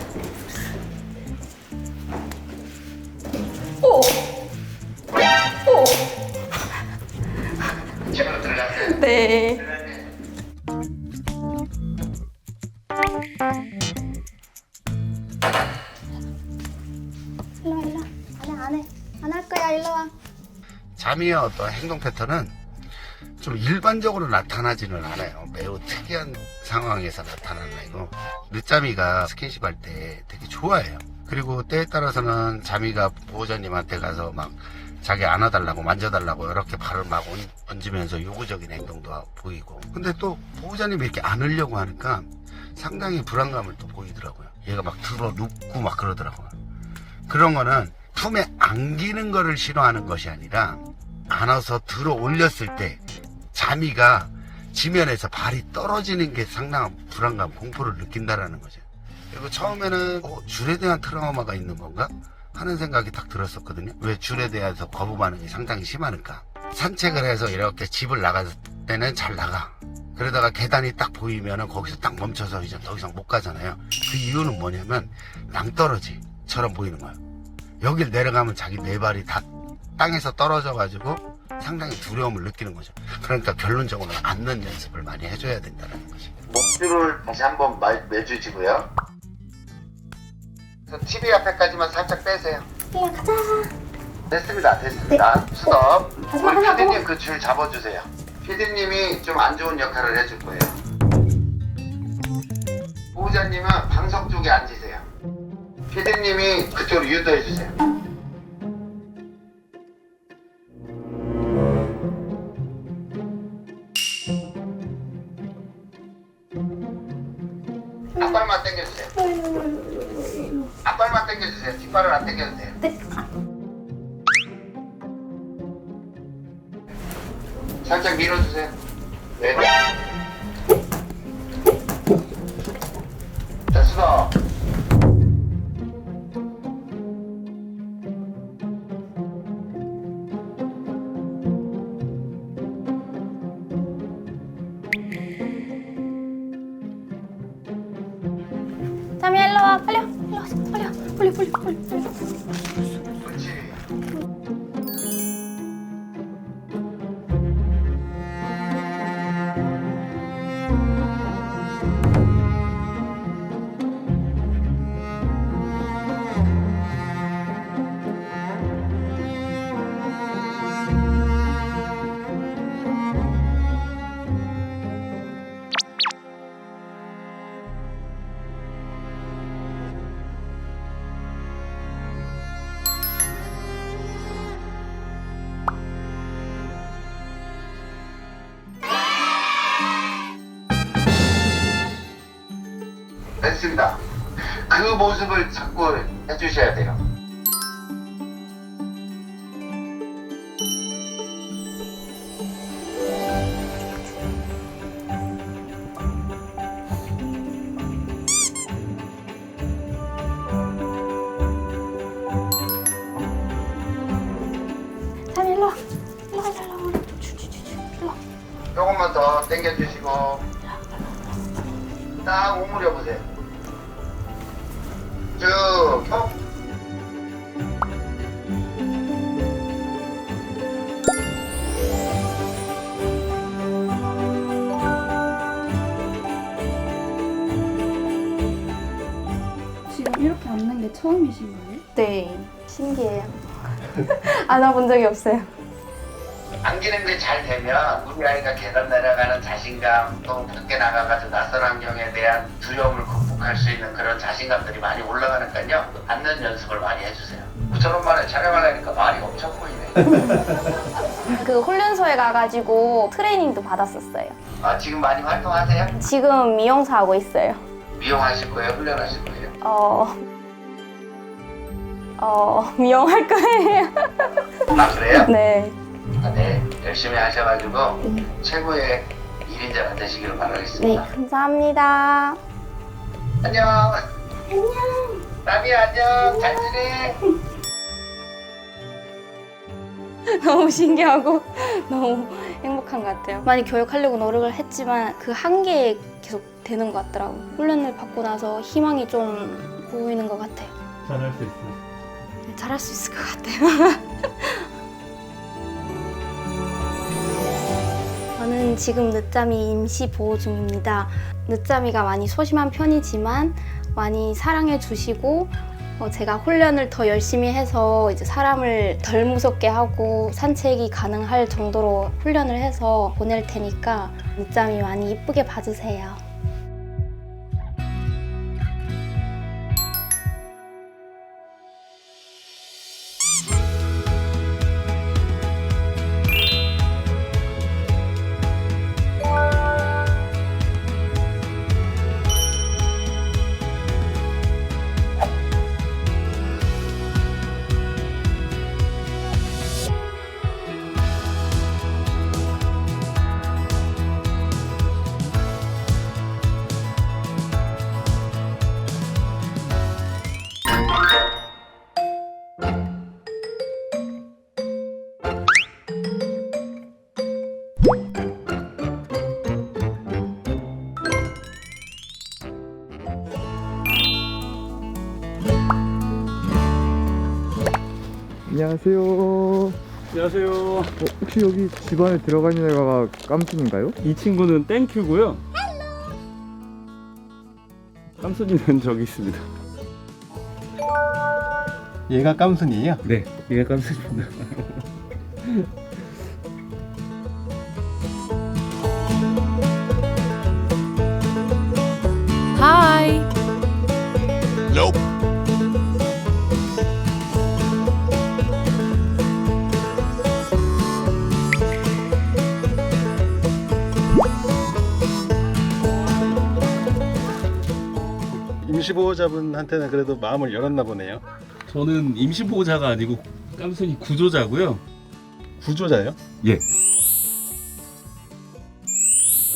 일로 와. 자미의 어떤 행동 패턴은 좀 일반적으로 나타나지는 않아요. 매우 특이한 상황에서 나타나는 아이고, 늦자미가 스킨십 할 때 되게 좋아해요. 그리고 때에 따라서는 자미가 보호자님한테 가서 막 자기 안아달라고 만져달라고 이렇게 발을 막 얹으면서 요구적인 행동도 보이고, 근데 또 보호자님이 이렇게 안으려고 하니까 상당히 불안감을 또 보이더라고요. 얘가 막 들어 눕고 막 그러더라고요. 그런 거는 품에 안기는 거를 싫어하는 것이 아니라 안아서 들어 올렸을 때 자미가 지면에서 발이 떨어지는 게 상당한 불안감, 공포를 느낀다라는 거죠. 그리고 처음에는 줄에 대한 트라우마가 있는 건가 하는 생각이 딱 들었었거든요. 왜 줄에 대해서 거부 반응이 상당히 심하니까. 산책을 해서 이렇게 집을 나갈 때는 잘 나가. 그러다가 계단이 딱 보이면은 거기서 딱 멈춰서 이제 더 이상 못 가잖아요. 그 이유는 뭐냐면 낭떠러지처럼 보이는 거예요. 여길 내려가면 자기 네 발이 다 땅에서 떨어져 가지고 상당히 두려움을 느끼는 거죠. 그러니까 결론적으로는 앉는 연습을 많이 해줘야 된다는 거죠. 목줄을 다시 한번 매주시고요. TV 앞에까지만 살짝 빼세요. 그냥 가자. 됐습니다. 됐습니다. 스톱. 우리 피디님 그 줄 잡아주세요. 피디님이 좀 안 좋은 역할을 해줄 거예요. 보호자님은 방석 쪽에 앉으세요. 피디님이 그쪽으로 유도해주세요. 앞발만 당겨주세요. 앞발만 당겨주세요. 뒷발은 안 당겨도 돼요. 네. 살짝 밀어주세요. 네. 자, 수고. 자미 일로 와. 빨리 와. 일로 와. 빨리 와. 빨리. 그렇지. 됐습니다. 그 모습을 자꾸 해주셔야 돼요. 자미 일로 와. 일로 와. 조금만 더 당겨주시고 딱 오므려 보세요. 쭉 펴. 지금 이렇게 앉는 게 처음이신 거예요? 네. 신기해요. 안아본 적이 없어요. 안기는 게 잘 되면 우리 아이가 계단 내려가는 자신감, 또 밖에 나가가지고 낯선 환경에 대한 두려움을 극복할 수 있는 그런 자신감들이 많이 올라가니까요. 앉는 연습을 많이 해주세요. 저런 말에 촬영하려니까 말이 엄청 보이네. 그 훈련소에 가가지고 트레이닝도 받았었어요. 아, 지금 많이 활동하세요? 지금 미용사 하고 있어요. 미용하실 거예요? 훈련하실 거예요? 미용할 거예요. 아, 그래요? 네. 아, 네. 열심히 하셔가지고 최고의 1인자 만드시기를 바라겠습니다. 네, 감사합니다. 안녕. 안녕. 나비야 안녕. 잘 지내. 너무 신기하고 너무 행복한 것 같아요. 많이 교육하려고 노력을 했지만 그 한계에 계속 되는 것 같더라고요. 훈련을 받고 나서 희망이 좀 보이는 것 같아요. 잘할 수 있어요. 네, 잘할 수 있을 것 같아요. 저는 지금 늦잠이 임시 보호 중입니다. 늦잠이가 많이 소심한 편이지만 많이 사랑해 주시고 제가 훈련을 더 열심히 해서 이제 사람을 덜 무섭게 하고 산책이 가능할 정도로 훈련을 해서 보낼 테니까 늦잠이 많이 이쁘게 봐주세요. 안녕하세요. 안녕하세요. 혹시 여기 집안에 들어가 있는 애가 깜순인가요? 이 친구는 땡큐고요. 깜순이는 저기 있습니다. 얘가 깜순이에요? 네, 얘가 깜순입니다. 하이. Nope. 임시보호자분한테는 그래도 마음을 열었나 보네요. 저는 임시보호자가 아니고 깜순이 구조자고요. 구조자요? 예.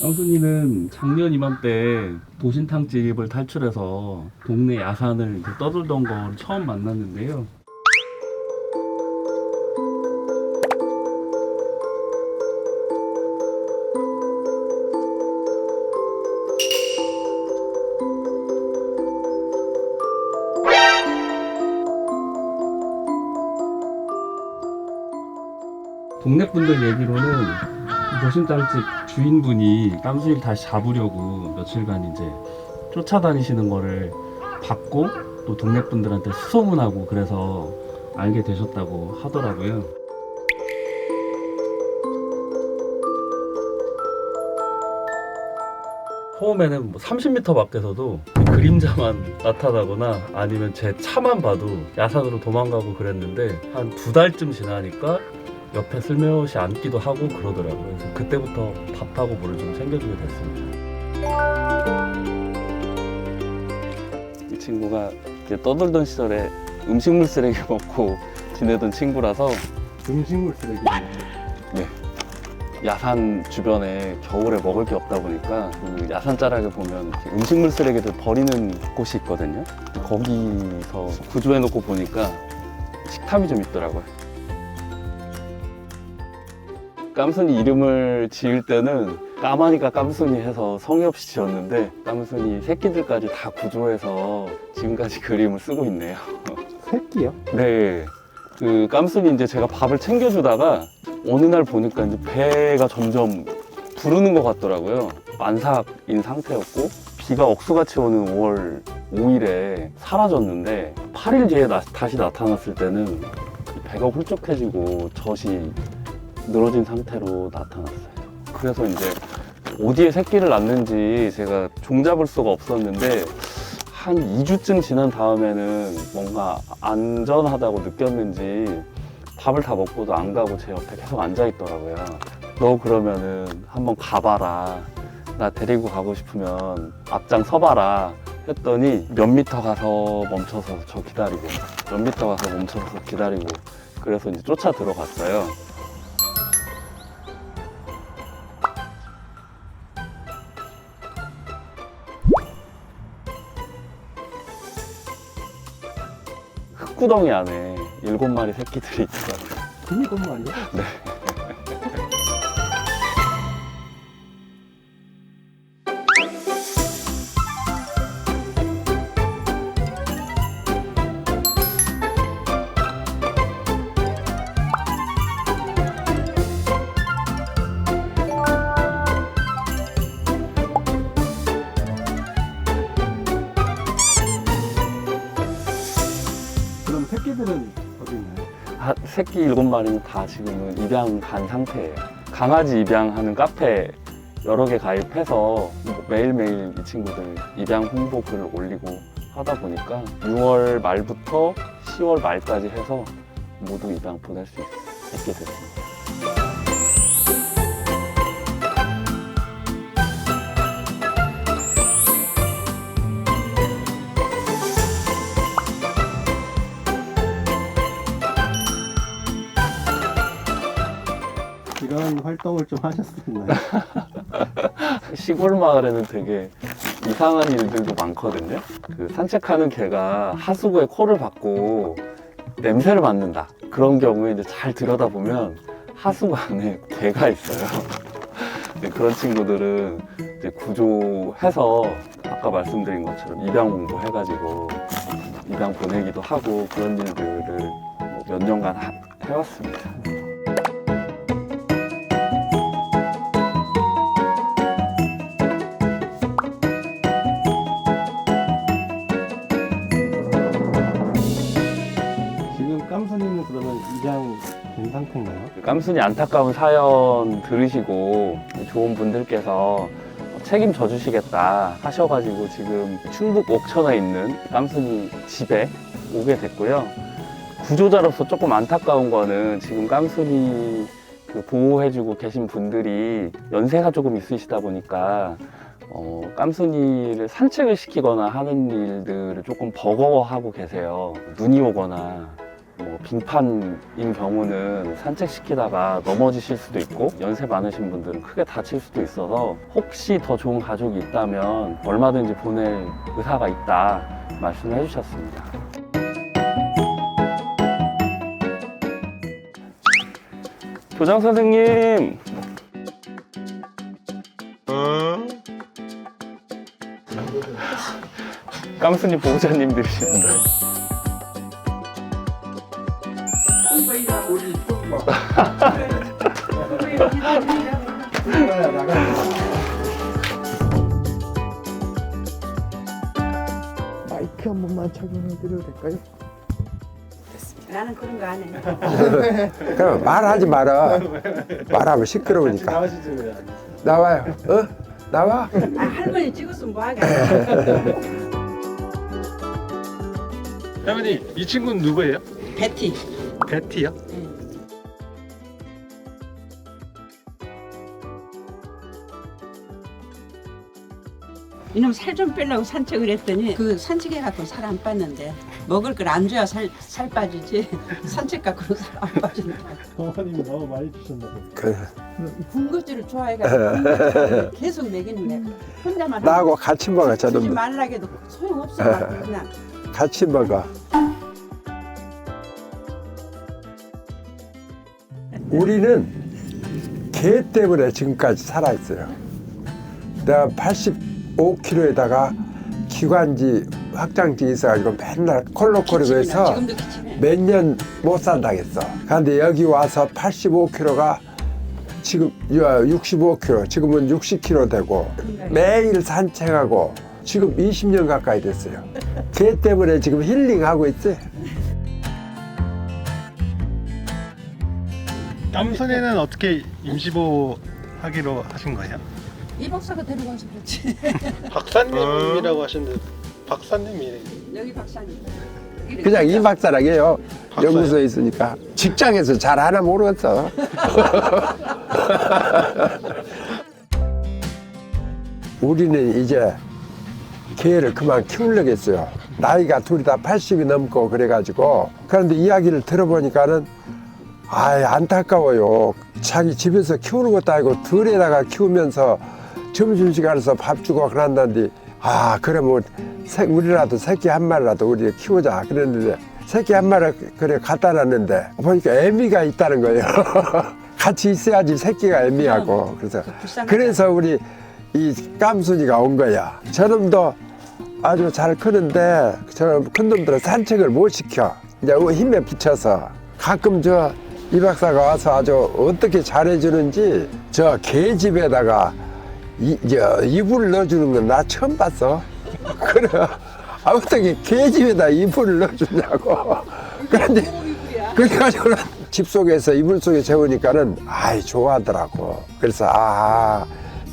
깜순이는 작년 이맘때 도신탕집을 탈출해서 동네 야산을 이제 떠돌던 걸 처음 만났는데요. 동네 분들 얘기로는 도심탕집 주인분이 깜순이를 다시 잡으려고 며칠간 이제 쫓아다니시는 거를 봤고 또 동네 분들한테 수소문하고 그래서 알게 되셨다고 하더라고요. 처음에는 뭐 30m 밖에서도 그림자만 나타나거나 아니면 제 차만 봐도 야산으로 도망가고 그랬는데 한 2달쯤 지나니까 옆에 슬며시 앉기도 하고 그러더라고요. 그래서 그때부터 밥하고 물을 좀 챙겨주게 됐습니다. 이 친구가 이제 떠돌던 시절에 음식물 쓰레기 먹고 지내던 친구라서. 음식물 쓰레기? 네. 야산 주변에 겨울에 먹을 게 없다 보니까 그 야산 자락에 보면 음식물 쓰레기들 버리는 곳이 있거든요. 거기서 구조해놓고 보니까 식탐이 좀 있더라고요. 깜순이 이름을 지을 때는 까마니가 깜순이 해서 성의 없이 지었는데 깜순이 새끼들까지 다 구조해서 지금까지 그림을 쓰고 있네요. 새끼요? 네. 그 깜순이 이제 제가 밥을 챙겨주다가 어느 날 보니까 이제 배가 점점 부르는 것 같더라고요. 만삭인 상태였고 비가 억수같이 오는 5월 5일에 사라졌는데 8일 뒤에 다시 나타났을 때는 배가 훌쩍해지고 젖이 늘어진 상태로 나타났어요. 그래서 이제 어디에 새끼를 낳는지 제가 종잡을 수가 없었는데 한 2주쯤 지난 다음에는 뭔가 안전하다고 느꼈는지 밥을 다 먹고도 안 가고 제 옆에 계속 앉아 있더라고요. 너 그러면은 한번 가봐라. 나 데리고 가고 싶으면 앞장 서봐라. 했더니 몇 미터 가서 멈춰서 저 기다리고 몇 미터 가서 멈춰서 기다리고 그래서 이제 쫓아 들어갔어요. 흙구덩이 안에 7마리 새끼들이 있더라고요. 7마리요? 네. 새끼들은 어디 있나요? 새끼 7마리는 다 지금은 입양 간 상태예요. 강아지 입양하는 카페 여러 개 가입해서 매일매일 이 친구들 입양 홍보 글을 올리고 하다 보니까 6월 말부터 10월 말까지 해서 모두 입양 보낼 수 있게 됐습니다. 이런 활동을 좀 하셨었나요? 시골 마을에는 되게 이상한 일들도 많거든요. 그 산책하는 개가 하수구에 코를 박고 냄새를 맡는다. 그런 경우에 이제 잘 들여다보면 하수구 안에 개가 있어요. 그런 친구들은 이제 구조해서 아까 말씀드린 것처럼 입양 홍보 해가지고 입양 보내기도 하고 그런 일들을 몇 년간 해왔습니다. 깜순이는 그러면 입양 된 상태인가요? 깜순이 안타까운 사연 들으시고 좋은 분들께서 책임져 주시겠다 하셔가지고 지금 충북 옥천에 있는 깜순이 집에 오게 됐고요. 구조자로서 조금 안타까운 거는 지금 깜순이 보호해주고 계신 분들이 연세가 조금 있으시다 보니까 깜순이를 산책을 시키거나 하는 일들을 조금 버거워하고 계세요. 눈이 오거나 빙판인 경우는 산책시키다가 넘어지실 수도 있고 연세 많으신 분들은 크게 다칠 수도 있어서 혹시 더 좋은 가족이 있다면 얼마든지 보낼 의사가 있다 말씀을 해주셨습니다. 교장 선생님, 깜순이 보호자님들이십니다. 마이크 한 번만 착용해드려도 될까요? 나는 그런 거 안 해. 그럼 말하지 마라. 말하면 시끄러우니까. 나와시죠, 왜 안 나와요. 어? 나와? 아, 할머니 찍었으면 뭐 하게. 할머니, 이 친구는 누구예요? 베티. 베티요? 이놈 살 좀 빼려고 산책을 했더니 그 산책해갖고 살 안 빠는데 먹을 걸 안 줘야 살 빠지지 산책 갖고는 살 안 빠진다. 어머님이 너무 많이 주셨나 봐요. 그래. 군것질을 좋아해가지고 군것질을 계속 먹이는 거야. 혼자만 나하고 같이 먹어, 주지 저놈. 말라고 해도 소용없어. 그냥. 같이 먹어. 우리는 개 때문에 지금까지 살아있어요. 내가 85kg에다가 기관지 확장증이 있어가지고 맨날 콜록거리고 해서 몇 년 못 산다겠어. 그런데 여기 와서 85kg가 지금 65kg, 지금은 60kg 되고 매일 산책하고 지금 20년 가까이 됐어요. 개 때문에 지금 힐링하고 있지. 깜순이는 어떻게 임시보호 하기로 하신 거예요? 이 박사가 데려가서 그렇지. 박사님이라고 하시는데 박사님이 여기 박사님. 그냥 이 박사라고 해요. 박사요? 연구소에 있으니까. 직장에서 잘 하나 모르겠어. 우리는 이제 개를 그만 키우려고 했어요. 나이가 둘이 다 80이 넘고 그래가지고. 그런데 이야기를 들어보니까는 안타까워요. 자기 집에서 키우는 것도 아니고 들에다가 키우면서 점심시간에서 밥 주고 그런다는데 그러면 우리라도 새끼 한 마리라도 우리 키우자 그랬는데 새끼 한 마리 그래 갖다 놨는데 보니까 애미가 있다는 거예요. 같이 있어야지 새끼가 애미하고. 그래서 우리 이 깜순이가 온 거야. 저놈도 아주 잘 크는데 저 큰 놈들은 산책을 못 시켜. 이제 힘에 붙여서 가끔 이 박사가 와서 아주 어떻게 잘해주는지 저 개집에다가 이불을 넣어주는 건 나 처음 봤어. 그래. 어떻게 개집에다 이불을 넣어주냐고. 그런데 그렇게 가지고는 집 속에서 이불 속에 재우니까는 아이 좋아하더라고. 그래서 아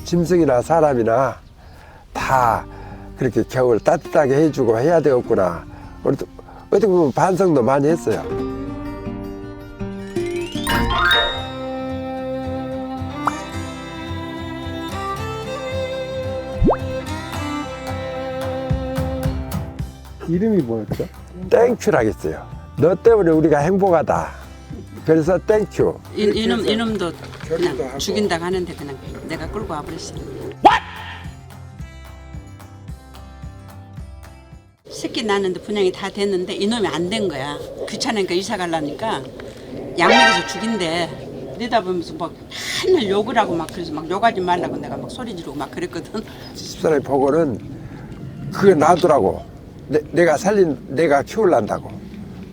짐승이나 사람이나 다 그렇게 겨울 따뜻하게 해주고 해야 되겠구나. 어떻게 보면 반성도 많이 했어요. 이름이 뭐였죠? 땡큐라겠어요. 너 때문에 우리가 행복하다. 그래서 땡큐. 이놈도 그냥 죽인다고 하는데 그냥 내가 끌고 와버렸어. 새끼 낳는데 분양이 다 됐는데 이놈이 안 된 거야. 귀찮으니까 이사 가려니까 양육에서 죽인대. 그러다 보면서 막 맨날 욕을 하고 막 그래서 막 욕하지 말라고 내가 막 소리 지르고 막 그랬거든. 집사람이 보고는 그거 놔두라고. 내가 키우려한다고.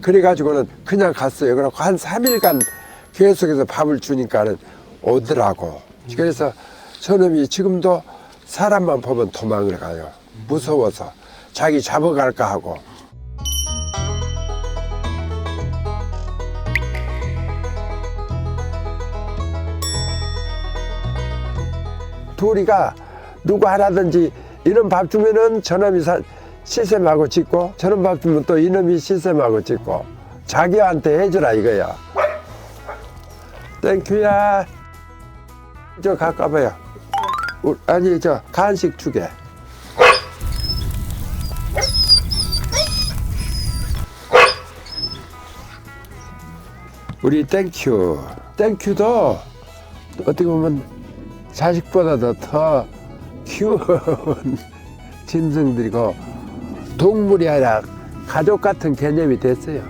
그래가지고는 그냥 갔어요. 그래서 한 3일간 계속해서 밥을 주니까는 오더라고. 그래서 저놈이 지금도 사람만 보면 도망을 가요. 무서워서. 자기 잡아갈까 하고. 둘이가 누구 하나든지 이런 밥 주면은 저놈이 시샘하고 짓고 저런 밥 주면 또 이놈이 시샘하고 짓고 자기한테 해주라 이거야. 땡큐야. 저 가까봐요. 아니 저 간식 주게. 우리 땡큐. 땡큐도 어떻게 보면 자식보다도 더 키운 짐승들이고 동물이 아니라 가족 같은 개념이 됐어요.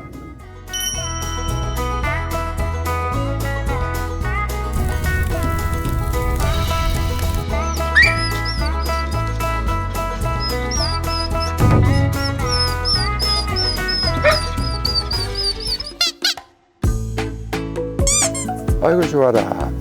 아이고 좋아라.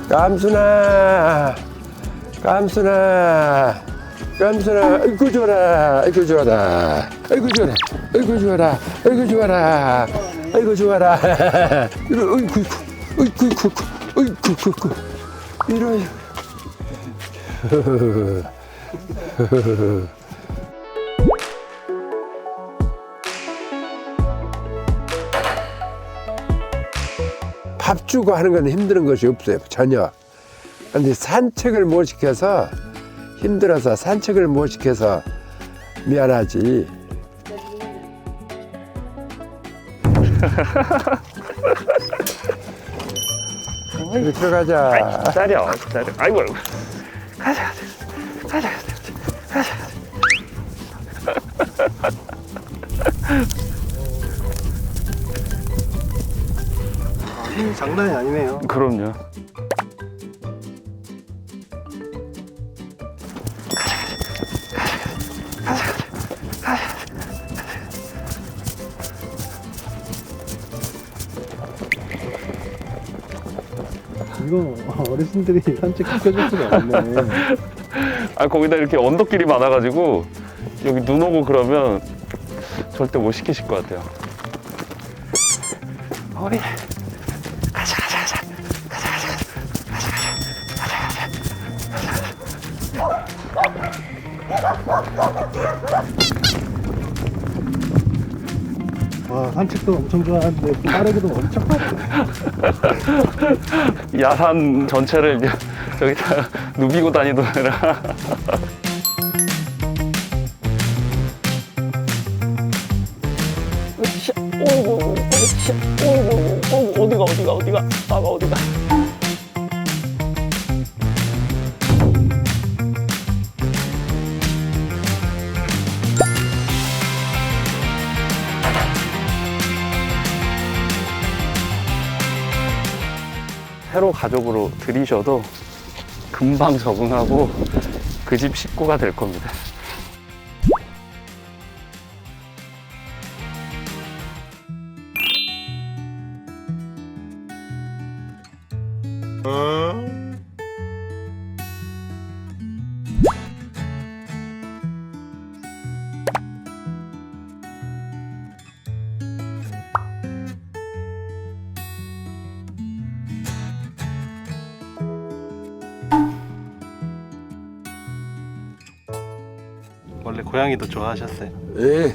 깜순아, 깜순아, 깜순아, 아이고 좋아라, 아이고 좋아라, 아이고 좋아라, 아이고 좋아라, 아이고 좋아라, 아이고 좋아라, 이러, 아이고, 아이고, 아이고, 이러. 밥 주고 하는 건 힘든 것이 없어요, 전혀. 근데 산책을 못 시켜서 힘들어서 산책을 못 시켜서 미안하지. 우리 들어가자. 기다려. 아이고, 아이고. 가자. 힘이 장난이 아니네요. 그럼요. 이거 어르신들이 산책시켜줄 수가 없네. 아, 거기다 이렇게 언덕길이 많아가지고 여기 눈 오고 그러면 절대 못 시키실 것 같아요. 우리 가자. 와, 산책도 엄청 좋아하는데 빠르기도 엄청 빠르네. 야산 전체를 저기다 누비고 다니더라. 어디가. 새로 가족으로 들이셔도 금방 적응하고 그 집 식구가 될 겁니다. 원래 고양이도 좋아하셨어요? 예,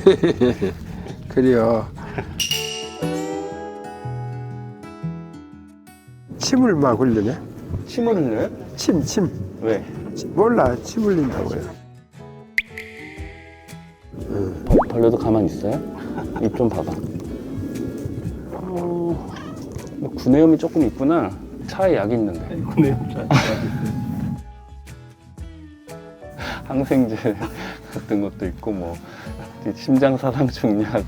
그래요. 침을 막 흘리네. 침을 흘려요? 침. 왜? 몰라, 침 흘린다고요. 벌레도 가만히 있어요? 입 좀 봐봐. 구내염이 조금 있구나. 차에 약이 있는데. 구내염 항생제 같은 것도 있고 뭐 심장 사상 중약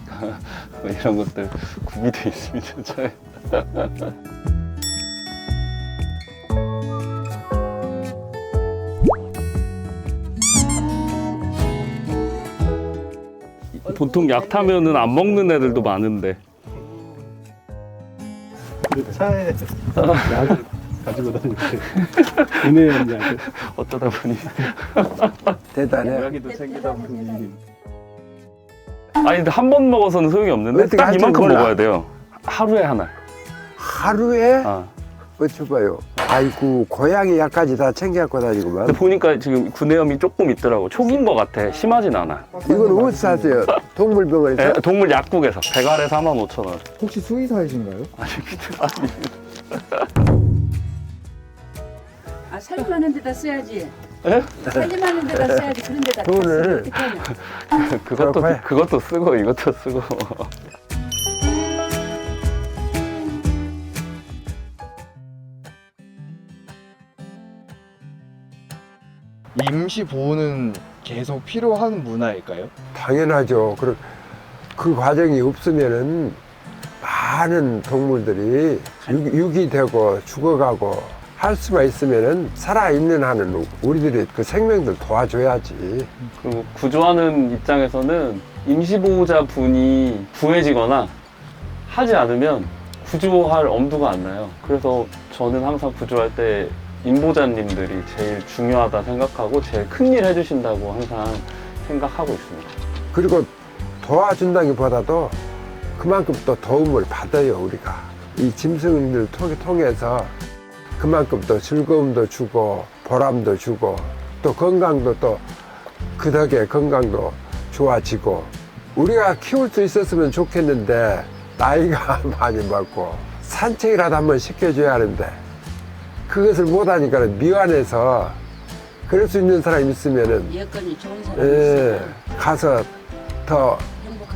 뭐 이런 것들 구비돼 있습니다. 차에. 보통 약 타면은 안 먹는 애들도 많은데. 차에 약을 가지고 다니세요. 구내염 약을. 어쩌다 보니. 대단해. 고양이도 챙기다 보니. 아니 근데 한 번 먹어서는 소용이 없는데 딱 이만큼 몰라. 먹어야 돼요. 하루에 하나. 하루에? 어쩌봐요. 아이고, 고양이 약까지 다 챙겨갖고 다니구만. 근데 보니까 지금 구내염이 조금 있더라고. 초기인 것 같아. 심하진 않아. 이건 어디서 사세요? 동물병원에서? 네, 동물 약국에서. 배갈에 45,000원. 혹시 수의사이신가요? 아, 살림하는 데다 써야지. 예? 살림하는 데다 써야지. 그런 데다 돈을 어떻게 하냐. 그것도 쓰고 이것도 쓰고. 임시 보호는 계속 필요한 문화일까요? 당연하죠. 그 과정이 없으면은 많은 동물들이 유기되고 죽어가고 할 수만 있으면은 살아있는 한은 우리들이 그 생명들 도와줘야지. 그리고 구조하는 입장에서는 임시보호자 분이 구해지거나 하지 않으면 구조할 엄두가 안 나요. 그래서 저는 항상 구조할 때 임보자님들이 제일 중요하다 생각하고 제일 큰일 해주신다고 항상 생각하고 있습니다. 그리고 도와준다기보다도 그만큼 또 도움을 받아요, 우리가. 이 짐승들 통해서 그만큼 또 즐거움도 주고 보람도 주고 또 건강도 또 그 덕에 건강도 좋아지고 우리가 키울 수 있었으면 좋겠는데 나이가 많이 먹고 산책이라도 한번 시켜줘야 하는데 그것을 못하니까 미안해서 그럴 수 있는 사람이 있으면은 여건이 좋은 사람이 예, 가서 더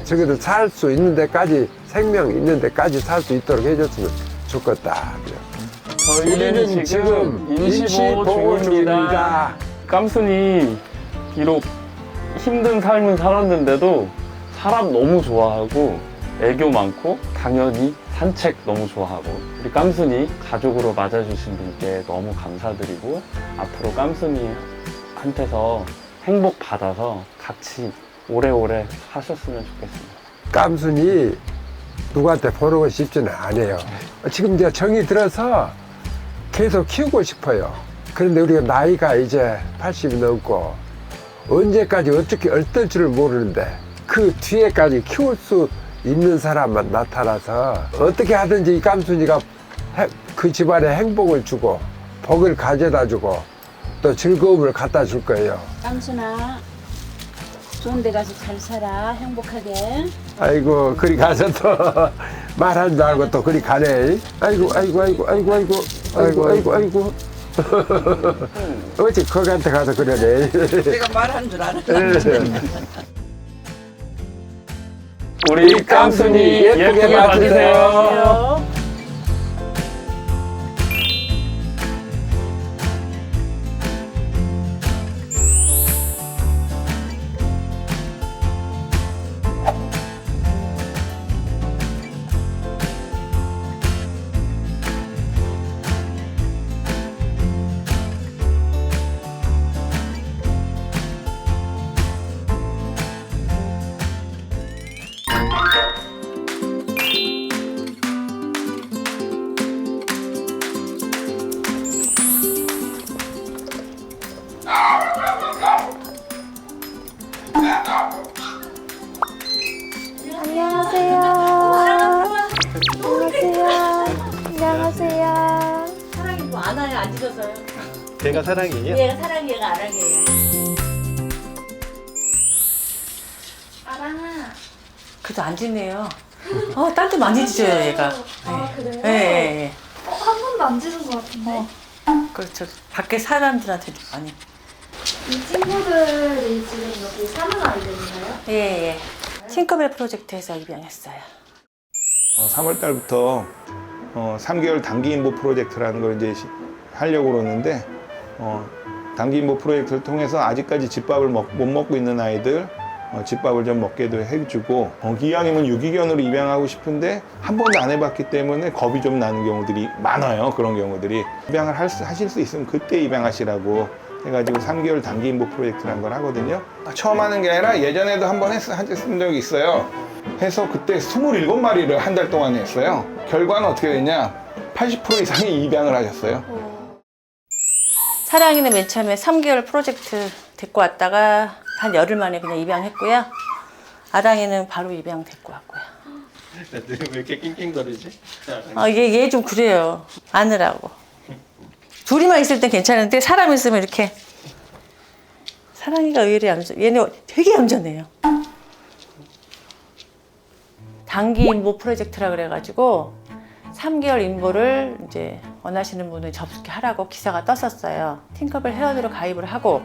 저기도 살 수 있는 데까지 생명 있는 데까지 살 수 있도록 해줬으면 좋겠다. 저희는 지금 임시보호 중입니다. 깜순이 비록 힘든 삶을 살았는데도 사람 너무 좋아하고 애교 많고 당연히 산책 너무 좋아하고 우리 깜순이 가족으로 맞아주신 분께 너무 감사드리고 앞으로 깜순이한테서 행복 받아서 같이 오래오래 사셨으면 좋겠습니다. 깜순이 누구한테 보내고 싶지는 않아요. 지금 이제 정이 들어서 계속 키우고 싶어요. 그런데 우리가 나이가 이제 80이 넘고 언제까지 어떻게 어떨 줄을 모르는데 그 뒤에까지 키울 수 있는 사람만 나타나서 어떻게 하든지 이 깜순이가 그 집안에 행복을 주고 복을 가져다 주고 또 즐거움을 갖다 줄 거예요. 깜순아, 좋은 데 가서 잘 살아. 행복하게. 아이고 그리 가서 또 말하는 줄 알고 또 그리 가네. 아이고 어찌 거기한테 가서 그러네. 내가 말하는 줄 알았는데. 우리 깜순이 예쁘게 봐주세요. 아랑아는 안 짖었어요. 걔가 사랑이에요? 얘가 사랑이, 얘가 아랑이에요. 아랑아. 그래도 안 짖네요. 딴 데 많이 짖어요, 얘가. 아, 그래요? 네. 한 번도 안 짖은 것 같은데. 그렇죠. 밖에 사람들한테도 많이. 이 친구들이 지금 여기 사는 아이들인가요? 예. 팅커벨 프로젝트에서 입양했어요. 3월 달부터 3개월 단기 인보 프로젝트라는 걸 이제 하려고 그러는데 단기 인보 프로젝트를 통해서 아직까지 집밥을 못 먹고 있는 아이들 집밥을 좀 먹게도 해주고 기왕이면 유기견으로 입양하고 싶은데 한 번도 안 해봤기 때문에 겁이 좀 나는 경우들이 많아요. 그런 경우들이 입양을 하실 수 있으면 그때 입양하시라고 해가지고 3개월 단기 인보 프로젝트라는 걸 하거든요. 처음 하는 게 아니라 예전에도 한 번 했은 적이 있어요. 해서 그때 27마리를 한 달 동안 했어요. 결과는 어떻게 됐냐? 80% 이상이 입양을 하셨어요. 사랑이는 맨 처음에 3개월 프로젝트 데리고 왔다가 한 열흘 만에 그냥 입양했고요. 아랑이는 바로 입양 데리고 왔고요. 왜 이렇게 낑낑거리지? 얘 좀 그래요. 아느라고. 둘이만 있을 땐 괜찮은데 사람 있으면 이렇게. 사랑이가 의외로 얘네 되게 얌전해요. 단기 인보 프로젝트라 그래가지고 3개월 인보를 이제 원하시는 분을 접속하라고 기사가 떴었어요. 팅커벨 회원으로 가입을 하고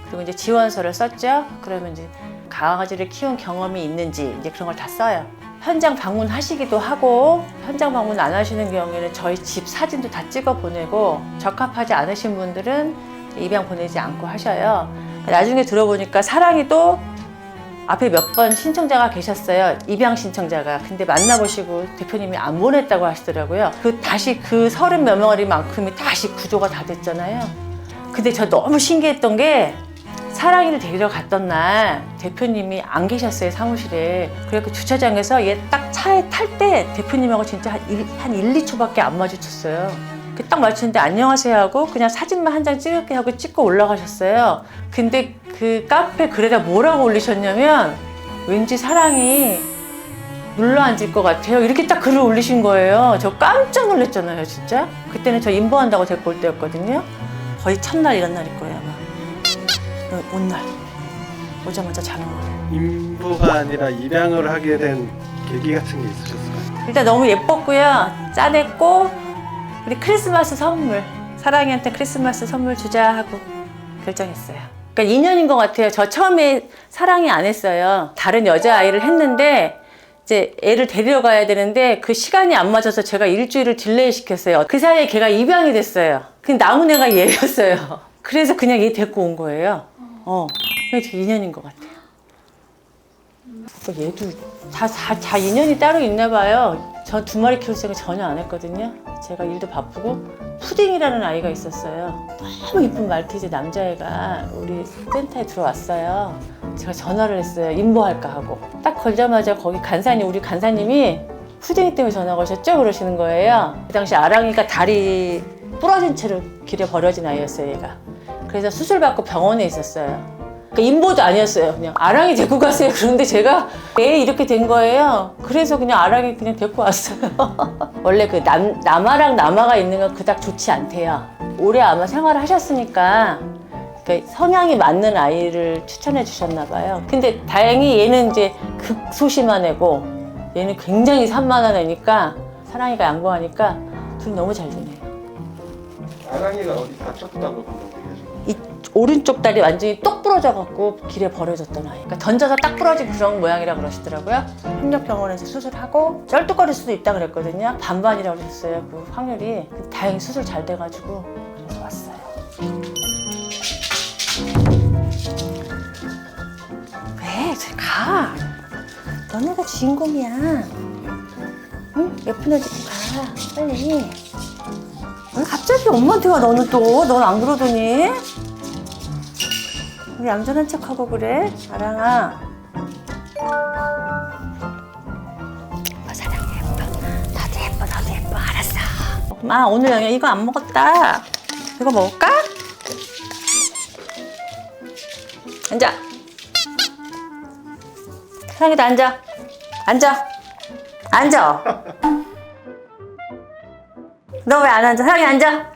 그리고 이제 지원서를 썼죠. 그러면 이제 강아지를 키운 경험이 있는지 이제 그런 걸 다 써요. 현장 방문하시기도 하고 현장 방문 안 하시는 경우에는 저희 집 사진도 다 찍어 보내고 적합하지 않으신 분들은 입양 보내지 않고 하셔요. 나중에 들어보니까 사랑이도 앞에 몇 번 신청자가 계셨어요. 입양 신청자가. 근데 만나보시고 대표님이 안 보냈다고 하시더라고요. 다시 그 30몇 마리만큼이 다시 구조가 다 됐잖아요. 근데 저 너무 신기했던 게 사랑이를 데리러 갔던 날 대표님이 안 계셨어요, 사무실에. 그래서 주차장에서 얘 딱 차에 탈 때 대표님하고 진짜 한 1, 2초밖에 안 마주쳤어요. 딱 마주쳤는데 안녕하세요 하고 그냥 사진만 한 장 찍을게 하고 찍고 올라가셨어요. 근데 그 카페 글에다 뭐라고 올리셨냐면 왠지 사랑이 눌러앉을 것 같아요. 이렇게 딱 글을 올리신 거예요. 저 깜짝 놀랐잖아요, 진짜. 그때는 저 인보한다고 데리고 올 때였거든요. 거의 첫날 이런 날일 거예요, 아마. 온 날. 오자마자 자는 거예요. 인보가 아니라 입양을 하게 된 계기 같은 게 있으셨을까요? 일단 너무 예뻤고요. 짠했고 우리 크리스마스 선물. 사랑이한테 크리스마스 선물 주자 하고 결정했어요. 그러니까 2년인 것 같아요. 저 처음에 사랑이 안 했어요. 다른 여자아이를 했는데 이제 애를 데리러 가야 되는데 그 시간이 안 맞아서 제가 일주일을 딜레이 시켰어요. 그 사이에 걔가 입양이 됐어요. 근데 남은 애가 얘였어요. 그래서 그냥 얘 데리고 온 거예요. 그게 2년인 것 같아요. 얘도 다 인연이 따로 있나 봐요. 저 2마리 키울 생각 전혀 안 했거든요. 제가 일도 바쁘고 푸딩이라는 아이가 있었어요. 너무 이쁜 말티즈 남자애가 우리 센터에 들어왔어요. 제가 전화를 했어요. 인보할까 하고. 딱 걸자마자 거기 우리 간사님이 푸딩이 때문에 전화가 오셨죠? 그러시는 거예요. 그 당시 아랑이가 다리 부러진 채로 길에 버려진 아이였어요, 얘가. 그래서 수술받고 병원에 있었어요. 그러니까 인보도 아니었어요. 그냥 아랑이 데리고 가세요. 그런데 제가 애 이렇게 된 거예요. 그래서 그냥 아랑이 그냥 데리고 왔어요. 원래 그 남아랑 남아가 있는 건 그닥 좋지 않대요. 오래 아마 생활을 하셨으니까 성향이 맞는 아이를 추천해 주셨나 봐요. 근데 다행히 얘는 이제 극소심한 애고 얘는 굉장히 산만한 애니까 사랑이가 양보하니까 둘이 너무 잘 되네요. 아랑이가 어디 다쳤다고 이 오른쪽 다리 완전히 똑 부러져갖고 길에 버려졌던 아이. 그러니까 던져서 딱 부러진 그런 모양이라 그러시더라고요. 협력병원에서 수술하고 쩔뚝거릴 수도 있다 그랬거든요. 반반이라고 그러셨어요, 그 확률이. 다행히 수술 잘 돼가지고 그래서 왔어요. 왜? 저리 가. 너네가 주인공이야. 응? 예쁜 애들 가. 빨리. 왜 갑자기 엄마한테 와, 너는 또? 넌 안 그러더니? 왜 얌전한 척하고 그래? 아랑아. 사랑해, 예뻐. 나도 예뻐, 나도 예뻐. 알았어. 엄마, 오늘 영양 이거 안 먹었다. 이거 먹을까? 앉아. 사랑이도 앉아. 앉아. 앉아. 너 왜 안 앉아? 사랑이 앉아.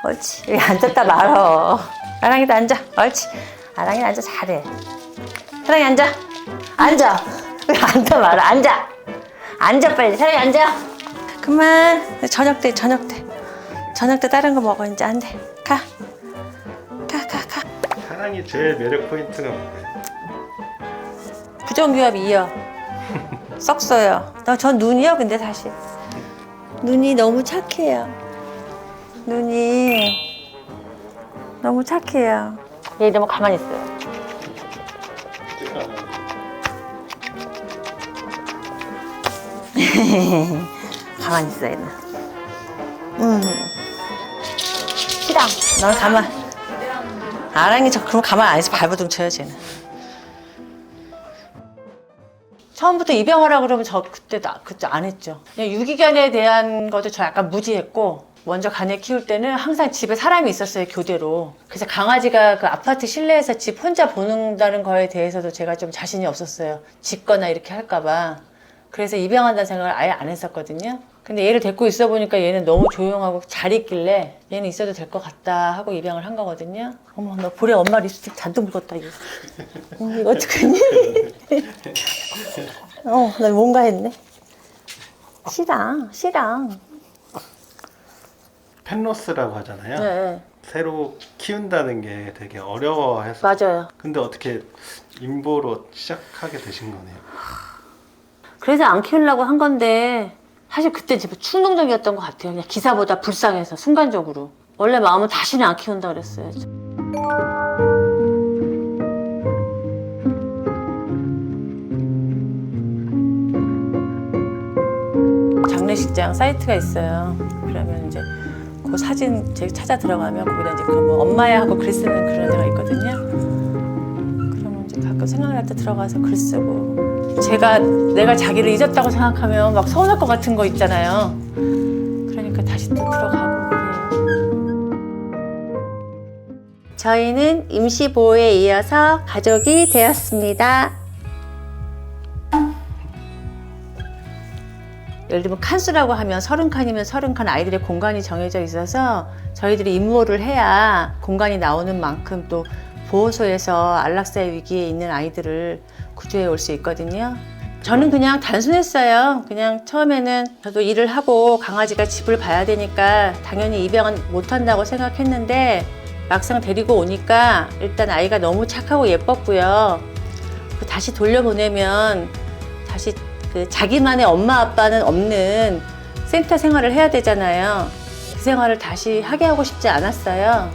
옳지. 여기 앉았다 말어. 아랑이도 앉아. 옳지. 아랑이 앉아. 잘해. 사랑이 앉아. 앉아. 왜 앉아 말아. 앉아. 앉아 빨리. 사랑이 앉아. 그만. 저녁 때. 저녁 때 다른 거 먹어. 이제 안 돼. 가. 사랑이 제일 매력 포인트가 뭐예요? 부정교합 2요. 썩어요. 전 눈이요. 근데 사실 눈이 너무 착해요. 눈이 너무 착해요. 얘 너무 가만히 있어요. 가만히 있어 얘는. 싫어. 넌 가만. 아랑이 그럼 가만 안 있어. 발버둥 쳐요 쟤는. 처음부터 입양하라 그러면 저 그때 안 했죠. 그냥 유기견에 대한 것도 저 약간 무지했고, 먼저 간에 키울 때는 항상 집에 사람이 있었어요, 교대로. 그래서 강아지가 그 아파트 실내에서 집 혼자 보는다는 거에 대해서도 제가 좀 자신이 없었어요. 짖거나 이렇게 할까봐. 그래서 입양한다는 생각을 아예 안 했었거든요. 근데 얘를 데리고 있어 보니까 얘는 너무 조용하고 잘 있길래 얘는 있어도 될 것 같다 하고 입양을 한 거거든요. 어머, 너 볼에 엄마 립스틱 잔뜩 묻었다, 이거. 이거 어떡하니? 나 뭔가 했네. 싫어. 펜로스라고 하잖아요. 네. 새로 키운다는 게 되게 어려워해서. 맞아요. 근데 어떻게 임보로 시작하게 되신 거네요? 그래서 안 키우려고 한 건데 사실 그때 충동적이었던 것 같아요. 그냥 기사보다 불쌍해서 순간적으로. 원래 마음은 다시는 안 키운다 그랬어요. 장례식장 사이트가 있어요. 그러면 이제 그 사진 제가 찾아 들어가면 거기다 이제 뭐 엄마야 하고 글 쓰는 그런 데가 있거든요. 그러면 이제 가끔 생각날 때 들어가서 글 쓰고. 내가 자기를 잊었다고 생각하면 막 서운할 것 같은 거 있잖아요. 그러니까 다시 또 들어가고 그래요. 저희는 임시보호에 이어서 가족이 되었습니다. 예를 들면 칸수라고 하면 30칸이면 30칸 아이들의 공간이 정해져 있어서 저희들이 임모를 해야 공간이 나오는 만큼 또 보호소에서 안락사의 위기에 있는 아이들을 구조해 올 수 있거든요. 저는 그냥 단순했어요. 그냥 처음에는 저도 일을 하고 강아지가 집을 봐야 되니까 당연히 입양은 못한다고 생각했는데 막상 데리고 오니까 일단 아이가 너무 착하고 예뻤고요. 다시 돌려보내면 다시 자기만의 엄마 아빠는 없는 센터 생활을 해야 되잖아요. 그 생활을 다시 하게 하고 싶지 않았어요.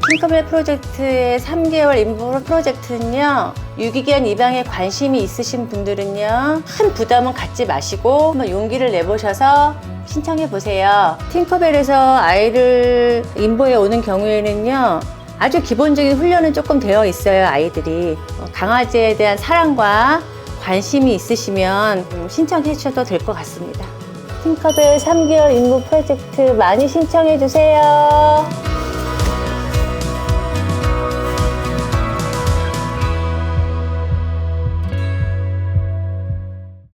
팅커벨 프로젝트의 3개월 임보 프로젝트는요, 유기견 입양에 관심이 있으신 분들은요, 큰 부담은 갖지 마시고 한번 용기를 내보셔서 신청해 보세요. 팅커벨에서 아이를 임보에 오는 경우에는요, 아주 기본적인 훈련은 조금 되어 있어요. 아이들이 강아지에 대한 사랑과 관심이 있으시면 신청해 주셔도 될 것 같습니다. 팅커벨 3개월 임보 프로젝트 많이 신청해 주세요.